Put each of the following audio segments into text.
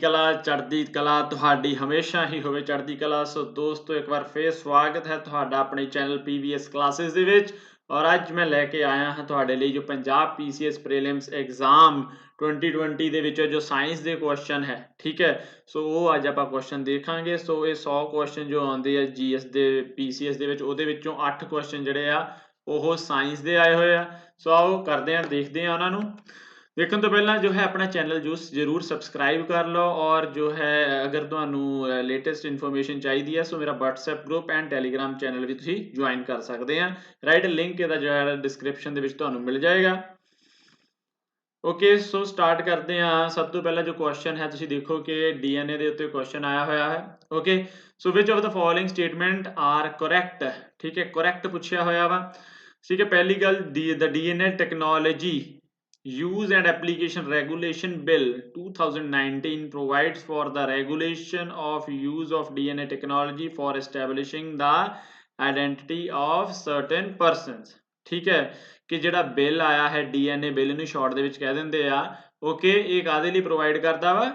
ਕਲਾ ਚੜ੍ਹਦੀ ਕਲਾ ਤੁਹਾਡੀ ਹਮੇਸ਼ਾ ਹੀ ਹੋਵੇ ਚੜ੍ਹਦੀ ਕਲਾ। ਸੋ ਦੋਸਤੋ ਇੱਕ ਵਾਰ ਫੇਰ ਸਵਾਗਤ ਹੈ ਤੁਹਾਡਾ ਆਪਣੇ ਚੈਨਲ ਪੀਵੀਐਸ ਕਲਾਸਿਸ ਦੇ ਵਿੱਚ। ਔਰ ਅੱਜ ਮੈਂ ਲੈ ਕੇ ਆਇਆ ਹਾਂ ਤੁਹਾਡੇ ਲਈ ਜੋ ਪੰਜਾਬ ਪੀਸੀਐਸ ਪ੍ਰੀਲਿਮਸ ਐਗਜ਼ਾਮ 2020 ਦੇ ਵਿੱਚ ਜੋ ਸਾਇੰਸ ਦੇ ਕੁਐਸਚਨ ਹੈ, ਠੀਕ ਹੈ। ਸੋ ਉਹ ਅੱਜ ਆਪਾਂ ਕੁਐਸਚਨ ਦੇਖਾਂਗੇ। ਸੋ ਇਹ 100 ਕੁਐਸਚਨ ਜੋ ਆਉਂਦੇ ਆ ਜੀਐਸ ਦੇ ਪੀਸੀਐਸ ਦੇ ਵਿੱਚ, ਉਹਦੇ ਵਿੱਚੋਂ 8 ਕੁਐਸਚਨ ਜਿਹੜੇ ਆ ਉਹ ਸਾਇੰਸ ਦੇ ਆਏ ਹੋਏ ਆ। ਸੋ ਆਓ ਕਰਦੇ ਆ, ਦੇਖਦੇ ਆ ਉਹਨਾਂ ਨੂੰ। देखने तो पहला जो है अपना चैनल जरूर सबसक्राइब कर लो। और जो है अगर ਤੁਹਾਨੂੰ लेटेस्ट इन्फॉर्मेशन चाहिए है सो मेरा WhatsApp group and Telegram channel भी ਤੁਸੀਂ ज्वाइन कर सकते हैं। राइट लिंक ਇਹਦਾ जो है डिस्क्रिप्शन ਦੇ ਵਿੱਚ ਤੁਹਾਨੂੰ मिल जाएगा। ओके सो स्टार्ट करते हैं। सब तो पहला जो क्वेश्चन है ਤੁਸੀਂ ਦੇਖੋ कि DNA ਦੇ ਉੱਤੇ क्वेश्चन आया होया है। Okay so which of the following statement are correct, ठीक है। करेक्ट पूछा होया वा, ठीक है। पहली गल the DNA technology Use and Application Regulation Bill 2019 provides for the regulation of use of DNA technology for establishing the identity of certain persons, ठीक है। कि ਜਿਹੜਾ ਬਿੱਲ ਆਇਆ ਹੈ DNA ਬਿੱਲ ਨੂੰ ਸ਼ਾਰਟ ਦੇ ਵਿੱਚ ਕਹਿ ਦਿੰਦੇ ਆ। ਓਕੇ ਇਹ ਕਾਹਦੇ ਲਈ ਪ੍ਰੋਵਾਈਡ ਕਰਦਾ ਵਾ?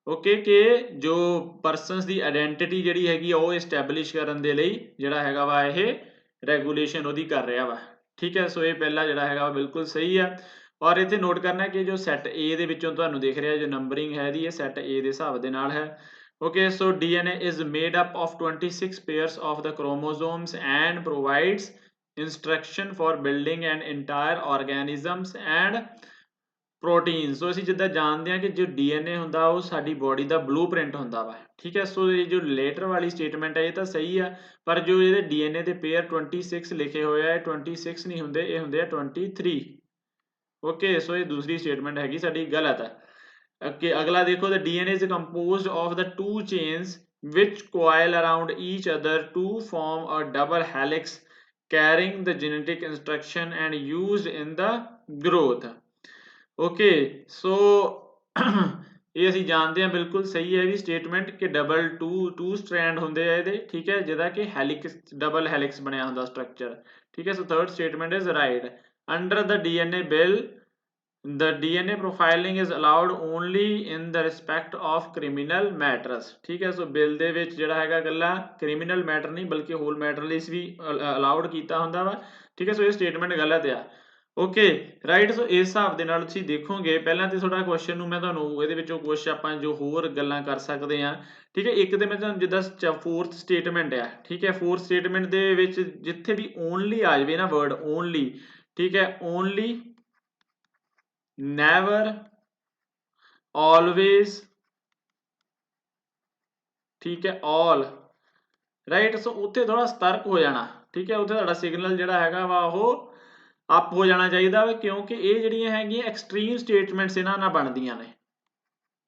ਓਕੇ ਕਿ ਜੋ ਪਰਸਨਸ ਦੀ ਆਇਡੈਂਟੀਟੀ ਜਿਹੜੀ ਹੈਗੀ ਉਹ ਐਸਟੈਬਲਿਸ਼ ਕਰਨ ਦੇ ਲਈ ਜਿਹੜਾ ਹੈਗਾ ਵਾ ਇਹ ਰੈਗੂਲੇਸ਼ਨ ਉਹਦੀ ਕਰ ਰਿਹਾ ਵਾ, ਠੀਕ ਹੈ। ਸੋ ਇਹ ਪਹਿਲਾ ਜਿਹੜਾ ਹੈਗਾ ਬਿਲਕੁਲ ਸਹੀ ਆ। ਔਰ ਇੱਥੇ ਨੋਟ ਕਰਨਾ ਕਿ ਜੋ ਸੈੱਟ ਏ ਦੇ ਵਿੱਚੋਂ ਤੁਹਾਨੂੰ ਦਿਖ ਰਿਹਾ ਜੋ ਨੰਬਰਿੰਗ ਹੈ ਇਹਦੀ, ਇਹ ਸੈੱਟ ਏ ਦੇ ਹਿਸਾਬ ਦੇ ਨਾਲ ਹੈ। Okay so DNA is made up of 26 pairs of the chromosomes and provides instruction for building an entire organisms and proteins। ਸੋ ਅਸੀਂ ਜਿੱਦਾਂ ਜਾਣਦੇ ਹਾਂ ਕਿ ਜੋ DNA ਹੁੰਦਾ ਉਹ ਸਾਡੀ ਬੋਡੀ ਦਾ ਬਲੂਪ੍ਰਿੰਟ ਹੁੰਦਾ ਵਾ, ਠੀਕ ਹੈ। ਸੋ ਇਹ ਜੋ ਲੇਟਰ ਵਾਲੀ ਸਟੇਟਮੈਂਟ ਹੈ ਇਹ ਤਾਂ ਸਹੀ ਆ, ਪਰ ਜੋ ਇਹਦੇ DNA ਦੇ ਪੇਅਰ 26 ਲਿਖੇ ਹੋਏ ਆ ਇਹ 26 ਨਹੀਂ ਹੁੰਦੇ, ਇਹ ਹੁੰਦੇ ਆ 23। ओके सो ये दूसरी स्टेटमेंट हैगी साडी गलत है। ओके अगला देखो the DNA is composed of the two chains which coil around each other to form a double helix carrying the genetic instruction and used in the growth। Okay so ਇਹ ਅਸੀਂ ਜਾਣਦੇ ਹਾਂ ਬਿਲਕੁਲ ਸਹੀ ਹੈ ਵੀ ਸਟੇਟਮੈਂਟ ਕਿ ਡਬਲ ਟੂ ਸਟ੍ਰੈਂਡ ਹੁੰਦੇ ਆ ਇਹਦੇ, ਠੀਕ ਹੈ, ਜਿਹਦਾ ਕਿ ਹੈਲਿਕਸ ਡਬਲ ਹੈਲਿਕਸ ਬਣਿਆ ਹੁੰਦਾ ਸਟਰਕਚਰ, ਠੀਕ ਹੈ। So third statement is right. Under the DNA bill, the DNA profiling is allowed only in the respect of criminal matters, ठीक है। सो बिल ਦੇ ਵਿੱਚ ਜਿਹੜਾ ਹੈਗਾ ਗੱਲਾਂ ਕ੍ਰਿਮੀਨਲ ਮੈਟਰ ਨਹੀਂ ਬਲਕਿ ਹੋਲ ਮੈਟਰ ਲਈ ਵੀ ਅਲਾਉਡ ਕੀਤਾ ਹੁੰਦਾ ਵਾ, ਠੀਕ ਹੈ। ਸੋ ਇਹ ਸਟੇਟਮੈਂਟ ਗਲਤ ਆ। ਓਕੇ ਰਾਈਟ ਸੋ ਇਸ ਹਿਸਾਬ ਦੇ ਨਾਲ ਤੁਸੀਂ ਦੇਖੋਗੇ ਪਹਿਲਾਂ ਤੇ ਤੁਹਾਡਾ ਕੁਐਸਚਨ ਨੂੰ ਮੈਂ ਤੁਹਾਨੂੰ ਇਹਦੇ ਵਿੱਚੋਂ ਕੁਛ ਆਪਾਂ ਜੋ ਹੋਰ ਗੱਲਾਂ ਕਰ ਸਕਦੇ ਆ, ਠੀਕ ਹੈ। ਇੱਕ ਤੇ ਮੈਂ ਤੁਹਾਨੂੰ ਜਿੱਦਾਂ ਫੋਰਥ ਸਟੇਟਮੈਂਟ ਆ, ਠੀਕ ਹੈ। ਫੋਰਥ ਸਟੇਟਮੈਂਟ ਦੇ ਵਿੱਚ ਜਿੱਥੇ ਵੀ ਓਨਲੀ ਆ ਜਾਵੇ ਨਾ ਵਰਡ ਓਨਲੀ, ठीक है, ओनली, नेवर, ऑलवेज, ठीक है, ऑल, राइट। सो उत्थे थोड़ा सतर्क हो जाना, ठीक है। उत्थे तुहाडा सिग्नल जिहड़ा हैगा वा ओह अप हो जाना चाहिए वा, क्योंकि ये जिहड़ियां हैगियां एक्सट्रीम स्टेटमेंट्स इन्हां नाल बनदियां ने।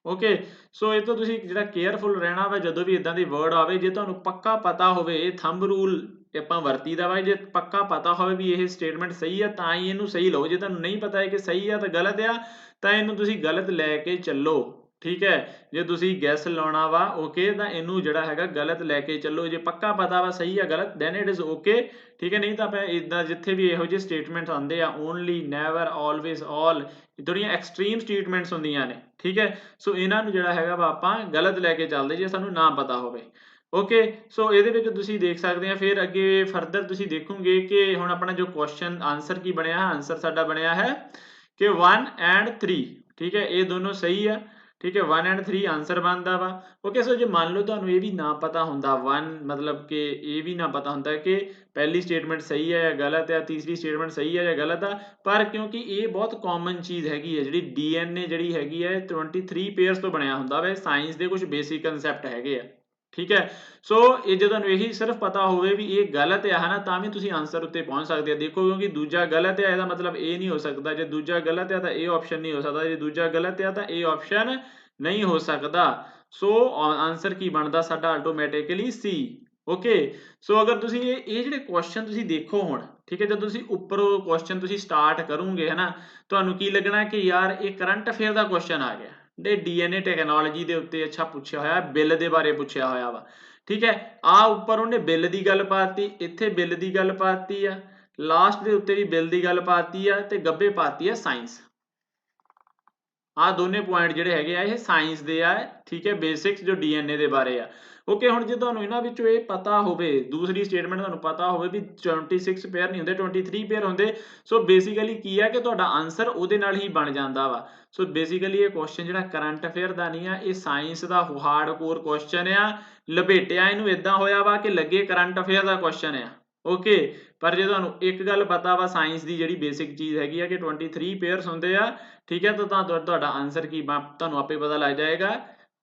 ओके सो ये तो तुसीं जिहड़ा केयरफुल रहना वा जदों भी इदां दी वर्ड आवे, जे तुहानूं पक्का पता होवे ये थंब रूल ਆਪਾਂ ਵਰਤੀਦਾ ਵਾ, ਜੇ ਪੱਕਾ ਪਤਾ ਹੋਵੇ ਵੀ ਇਹ ਸਟੇਟਮੈਂਟ ਸਹੀ ਆ ਤਾਂ ਹੀ ਇਹਨੂੰ ਸਹੀ ਲਓ। ਜੇ ਤੁਹਾਨੂੰ ਨਹੀਂ ਪਤਾ ਹੈ ਕਿ ਸਹੀ ਆ ਤਾਂ ਗਲਤ ਆ ਤਾਂ ਇਹਨੂੰ ਤੁਸੀਂ ਗਲਤ ਲੈ ਕੇ ਚੱਲੋ, ਠੀਕ ਹੈ। ਜੇ ਤੁਸੀਂ ਗੈਸ ਲਾਉਣਾ ਵਾ ਓਕੇ ਤਾਂ ਇਹਨੂੰ ਜਿਹੜਾ ਹੈਗਾ ਗਲਤ ਲੈ ਕੇ ਚੱਲੋ। ਜੇ ਪੱਕਾ ਪਤਾ ਵਾ ਸਹੀ ਆ ਗਲਤ ਦੈਨ ਇਟ ਇਜ਼ ਓਕੇ, ਠੀਕ ਹੈ। ਨਹੀਂ ਤਾਂ ਆਪਾਂ ਇਦਾਂ ਜਿੱਥੇ ਵੀ ਇਹੋ ਜਿਹੇ ਸਟੇਟਮੈਂਟ ਆਉਂਦੇ ਆ ਓਨਲੀ, ਨੈਵਰ, ਆਲਵੇਜ਼, ਆਲ, ਥੋੜ੍ਹੀਆਂ ਐਕਸਟਰੀਮ ਸਟੇਟਮੈਂਟਸ ਹੁੰਦੀਆਂ ਨੇ, ਠੀਕ ਹੈ। ਸੋ ਇਹਨਾਂ ਨੂੰ ਜਿਹੜਾ ਹੈਗਾ ਵਾ ਆਪਾਂ ਗਲਤ ਲੈ ਕੇ ਚੱਲਦੇ ਜੇ ਸਾਨੂੰ ਨਾ ਪਤਾ ਹੋਵੇ। ਓਕੇ ਸੋ ਇਹਦੇ ਵਿੱਚ ਤੁਸੀਂ ਦੇਖ ਸਕਦੇ ਆ ਫਿਰ ਅੱਗੇ ਫਰਦਰ ਤੁਸੀਂ ਦੇਖੋਗੇ ਕਿ ਹੁਣ ਆਪਣਾ ਜੋ ਕੁਐਸਚਨ ਆਨਸਰ ਕੀ ਬਣਿਆ, ਆਨਸਰ ਸਾਡਾ ਬਣਿਆ ਹੈ ਕਿ 1 ਐਂਡ 3, ਠੀਕ ਹੈ। ਇਹ ਦੋਨੋਂ ਸਹੀ ਆ, ਠੀਕ ਹੈ। 1 ਐਂਡ 3 ਆਨਸਰ ਬਣਦਾ ਵਾ। ਓਕੇ ਸੋ ਜੇ ਮੰਨ ਲਓ ਤੁਹਾਨੂੰ ਇਹ ਵੀ ਨਾ ਪਤਾ ਹੁੰਦਾ 1 ਮਤਲਬ ਕਿ ਇਹ ਵੀ ਨਾ ਪਤਾ ਹੁੰਦਾ ਕਿ ਪਹਿਲੀ ਸਟੇਟਮੈਂਟ ਸਹੀ ਹੈ ਜਾਂ ਗਲਤ ਹੈ, ਤੀਸਰੀ ਸਟੇਟਮੈਂਟ ਸਹੀ ਹੈ ਜਾਂ ਗਲਤ ਆ, ਪਰ ਕਿਉਂਕਿ ਇਹ ਬਹੁਤ ਕਾਮਨ ਚੀਜ਼ ਹੈਗੀ ਹੈ ਜਿਹੜੀ DNA ਜਿਹੜੀ ਹੈਗੀ ਹੈ 23 ਪੇਅਰਸ ਤੋਂ ਬਣਿਆ ਹੁੰਦਾ ਵਾ। ਸਾਇੰਸ ਦੇ ਕੁਝ ਬੇਸਿਕ ਕਨਸੈਪਟ ਹੈਗੇ ਆ, ਠੀਕ ਹੈ। ਸੋ ਇਹ ਜੇ ਤੁਹਾਨੂੰ ਇਹੀ ਸਿਰਫ ਪਤਾ ਹੋਵੇ ਵੀ ਇਹ ਗਲਤ ਆ ਹੈ ਨਾ ਤਾਂ ਵੀ ਤੁਸੀਂ ਆਨਸਰ ਉੱਤੇ ਪਹੁੰਚ ਸਕਦੇ ਆ। ਦੇਖੋ ਕਿਉਂਕਿ ਦੂਜਾ ਗਲਤ ਆ ਇਹਦਾ ਮਤਲਬ ਇਹ ਨਹੀਂ ਹੋ ਸਕਦਾ, ਜੇ ਦੂਜਾ ਗਲਤ ਆ ਤਾਂ ਇਹ ਆਪਸ਼ਨ ਨਹੀਂ ਹੋ ਸਕਦਾ, ਜੇ ਦੂਜਾ ਗਲਤ ਆ ਤਾਂ ਇਹ ਆਪਸ਼ਨ ਨਹੀਂ ਹੋ ਸਕਦਾ। ਸੋ ਆਨਸਰ ਕੀ ਬਣਦਾ ਸਾਡਾ ਆਟੋਮੈਟਿਕਲੀ ਸੀ। ਓਕੇ ਸੋ ਅਗਰ ਤੁਸੀਂ ਇਹ ਜਿਹੜੇ ਕੁਐਸਚਨ ਤੁਸੀਂ ਦੇਖੋ ਹੁਣ, ਠੀਕ ਹੈ, ਜਦੋਂ ਤੁਸੀਂ ਉੱਪਰੋਂ ਕੁਐਸਚਨ ਤੁਸੀਂ ਸਟਾਰਟ ਕਰੋਗੇ ਹੈ ਨਾ ਤੁਹਾਨੂੰ ਕੀ ਲੱਗਣਾ ਕਿ ਯਾਰ ਇਹ ਕਰੰਟ ਅਫੇਅਰ ਦਾ ਕੁਐਸਚਨ ਆ ਗਿਆ, DNA ਟੈਕਨੋਲੋਜੀ ਦੇ ਉੱਤੇ ਅੱਛਾ ਪੁੱਛਿਆ ਹੋਇਆ, ਬਿੱਲ ਦੇ ਬਾਰੇ ਪੁੱਛਿਆ ਹੋਇਆ ਵਾ, ਠੀਕ ਹੈ। ਆ ਉੱਪਰ ਉਹਨੇ ਬਿੱਲ ਦੀ ਗੱਲ ਪਾਤੀ, ਇੱਥੇ ਬਿੱਲ ਦੀ ਗੱਲ ਪਾਤੀ ਆ, ਲਾਸਟ ਦੇ ਉੱਤੇ ਵੀ ਬਿੱਲ ਦੀ ਗੱਲ ਪਾਤੀ ਆ ਤੇ ਗੱਬੇ ਪਾਤੀ ਆ ਸਾਇੰਸ। ਆ ਦੋਨੇ ਪੁਆਇੰਟ ਜਿਹੜੇ ਹੈਗੇ ਆ ਇਹ ਸਾਇੰਸ ਦੇ ਆ, ਠੀਕ ਹੈ, ਬੇਸਿਕਸ ਜੋ ਡੀਐਨਏ ਦੇ ਬਾਰੇ ਆ। ਓਕੇ, ਹੁਣ ਜੇ ਤੁਹਾਨੂੰ ਇਹਨਾਂ ਵਿੱਚੋਂ ਇਹ ਪਤਾ ਹੋਵੇ, ਦੂਸਰੀ ਸਟੇਟਮੈਂਟ ਤੁਹਾਨੂੰ ਪਤਾ ਹੋਵੇ ਵੀ 26 ਪੇਅਰ ਨਹੀਂ ਹੁੰਦੇ 23 ਪੇਅਰ ਹੁੰਦੇ, ਸੋ ਬੇਸਿਕਲੀ ਕੀ ਆ ਕਿ ਤੁਹਾਡਾ ਆਨਸਰ ਉਹਦੇ ਨਾਲ ਹੀ ਬਣ ਜਾਂਦਾ ਵਾ। ਸੋ ਬੇਸਿਕਲੀ ਇਹ ਕੁਐਸਚਨ ਜਿਹੜਾ ਕਰੰਟ ਅਫੇਅਰ ਦਾ ਨਹੀਂ ਆ, ਇਹ ਸਾਇੰਸ ਦਾ ਹਾਰਡ ਕੋਰ ਕੁਐਸਚਨ ਆ। ਲਪੇਟਿਆ ਇਹਨੂੰ ਇਦਾਂ ਹੋਇਆ ਵਾ ਕਿ ਲੱਗੇ ਕਰੰਟ ਅਫੇਅਰ ਦਾ ਕੁਐਸਚਨ ਆ। ਓਕੇ, ਪਰ ਜੇ ਤੁਹਾਨੂੰ ਇੱਕ ਗੱਲ ਪਤਾ ਵਾ ਸਾਇੰਸ ਦੀ ਜਿਹੜੀ ਬੇਸਿਕ ਚੀਜ਼ ਹੈਗੀ ਆ ਕਿ 23 ਪੇਅਰਸ ਹੁੰਦੇ ਆ, ਠੀਕ ਹੈ, ਤਾਂ ਤੁਹਾਡਾ ਆਨਸਰ ਕੀ ਤੁਹਾਨੂੰ ਆਪੇ ਪਤਾ ਲੱਗ ਜਾਏਗਾ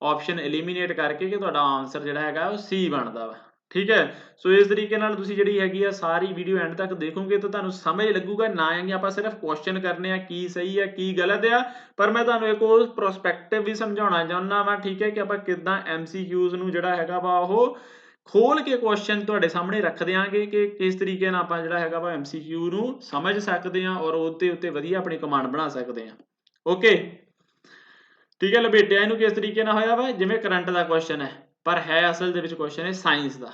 ਆਪਸ਼ਨ ਐਲੀਮੀਨੇਟ ਕਰਕੇ ਕਿ ਤੁਹਾਡਾ ਆਨਸਰ ਜਿਹੜਾ ਹੈਗਾ ਉਹ ਸੀ ਬਣਦਾ ਵਾ। ਠੀਕ ਹੈ, ਸੋ ਇਸ ਤਰੀਕੇ ਨਾਲ ਤੁਸੀਂ ਜਿਹੜੀ ਹੈਗੀ ਆ ਸਾਰੀ ਵੀਡੀਓ ਐਂਡ ਤੱਕ ਦੇਖੋਗੇ ਤਾਂ ਤੁਹਾਨੂੰ ਸਮਝ ਲੱਗੂਗਾ ਨਾ ਹੈ ਕਿ ਆਪਾਂ ਸਿਰਫ ਕੁਐਸਚਨ ਕਰਨੇ ਆ ਕੀ ਸਹੀ ਆ ਕੀ ਗਲਤ ਆ, ਪਰ ਮੈਂ ਤੁਹਾਨੂੰ ਇੱਕ ਹੋਰ ਪ੍ਰੋਸਪੈਕਟਿਵ ਵੀ ਸਮਝਾਉਣਾ ਚਾਹੁੰਦਾ ਵਾ। ਠੀਕ ਹੈ, ਕਿ ਆਪਾਂ ਕਿੱਦਾਂ MCQs ਨੂੰ ਜਿਹੜਾ ਹੈਗਾ ਵਾ ਉਹ ਖੋਲ ਕੇ ਕੁਐਸਚਨ ਤੁਹਾਡੇ ਸਾਹਮਣੇ ਰੱਖ ਦਿਆਂਗੇ ਕਿ ਕਿਸ ਤਰੀਕੇ ਨਾਲ ਆਪਾਂ ਜਿਹੜਾ ਹੈਗਾ ਵਾ MCQ ਨੂੰ ਸਮਝ ਸਕਦੇ ਆ ਔਰ ਉਹਦੇ ਉੱਤੇ ਵਧੀਆ ਆਪਣੀ ਕਮਾਂਡ ਬਣਾ ਸਕਦੇ ਆ। ਓਕੇ, ਠੀਕ ਹੈ, ਲਪੇਟਿਆ ਇਹਨੂੰ ਕਿਸ ਤਰੀਕੇ ਨਾਲ ਹੋਇਆ ਵਾ ਜਿਵੇਂ ਕਰੰਟ ਦਾ ਕੁਐਸਚਨ ਹੈ, ਪਰ ਹੈ ਅਸਲ ਦੇ ਵਿੱਚ ਕੁਐਸਚਨ ਹੈ ਸਾਇੰਸ ਦਾ।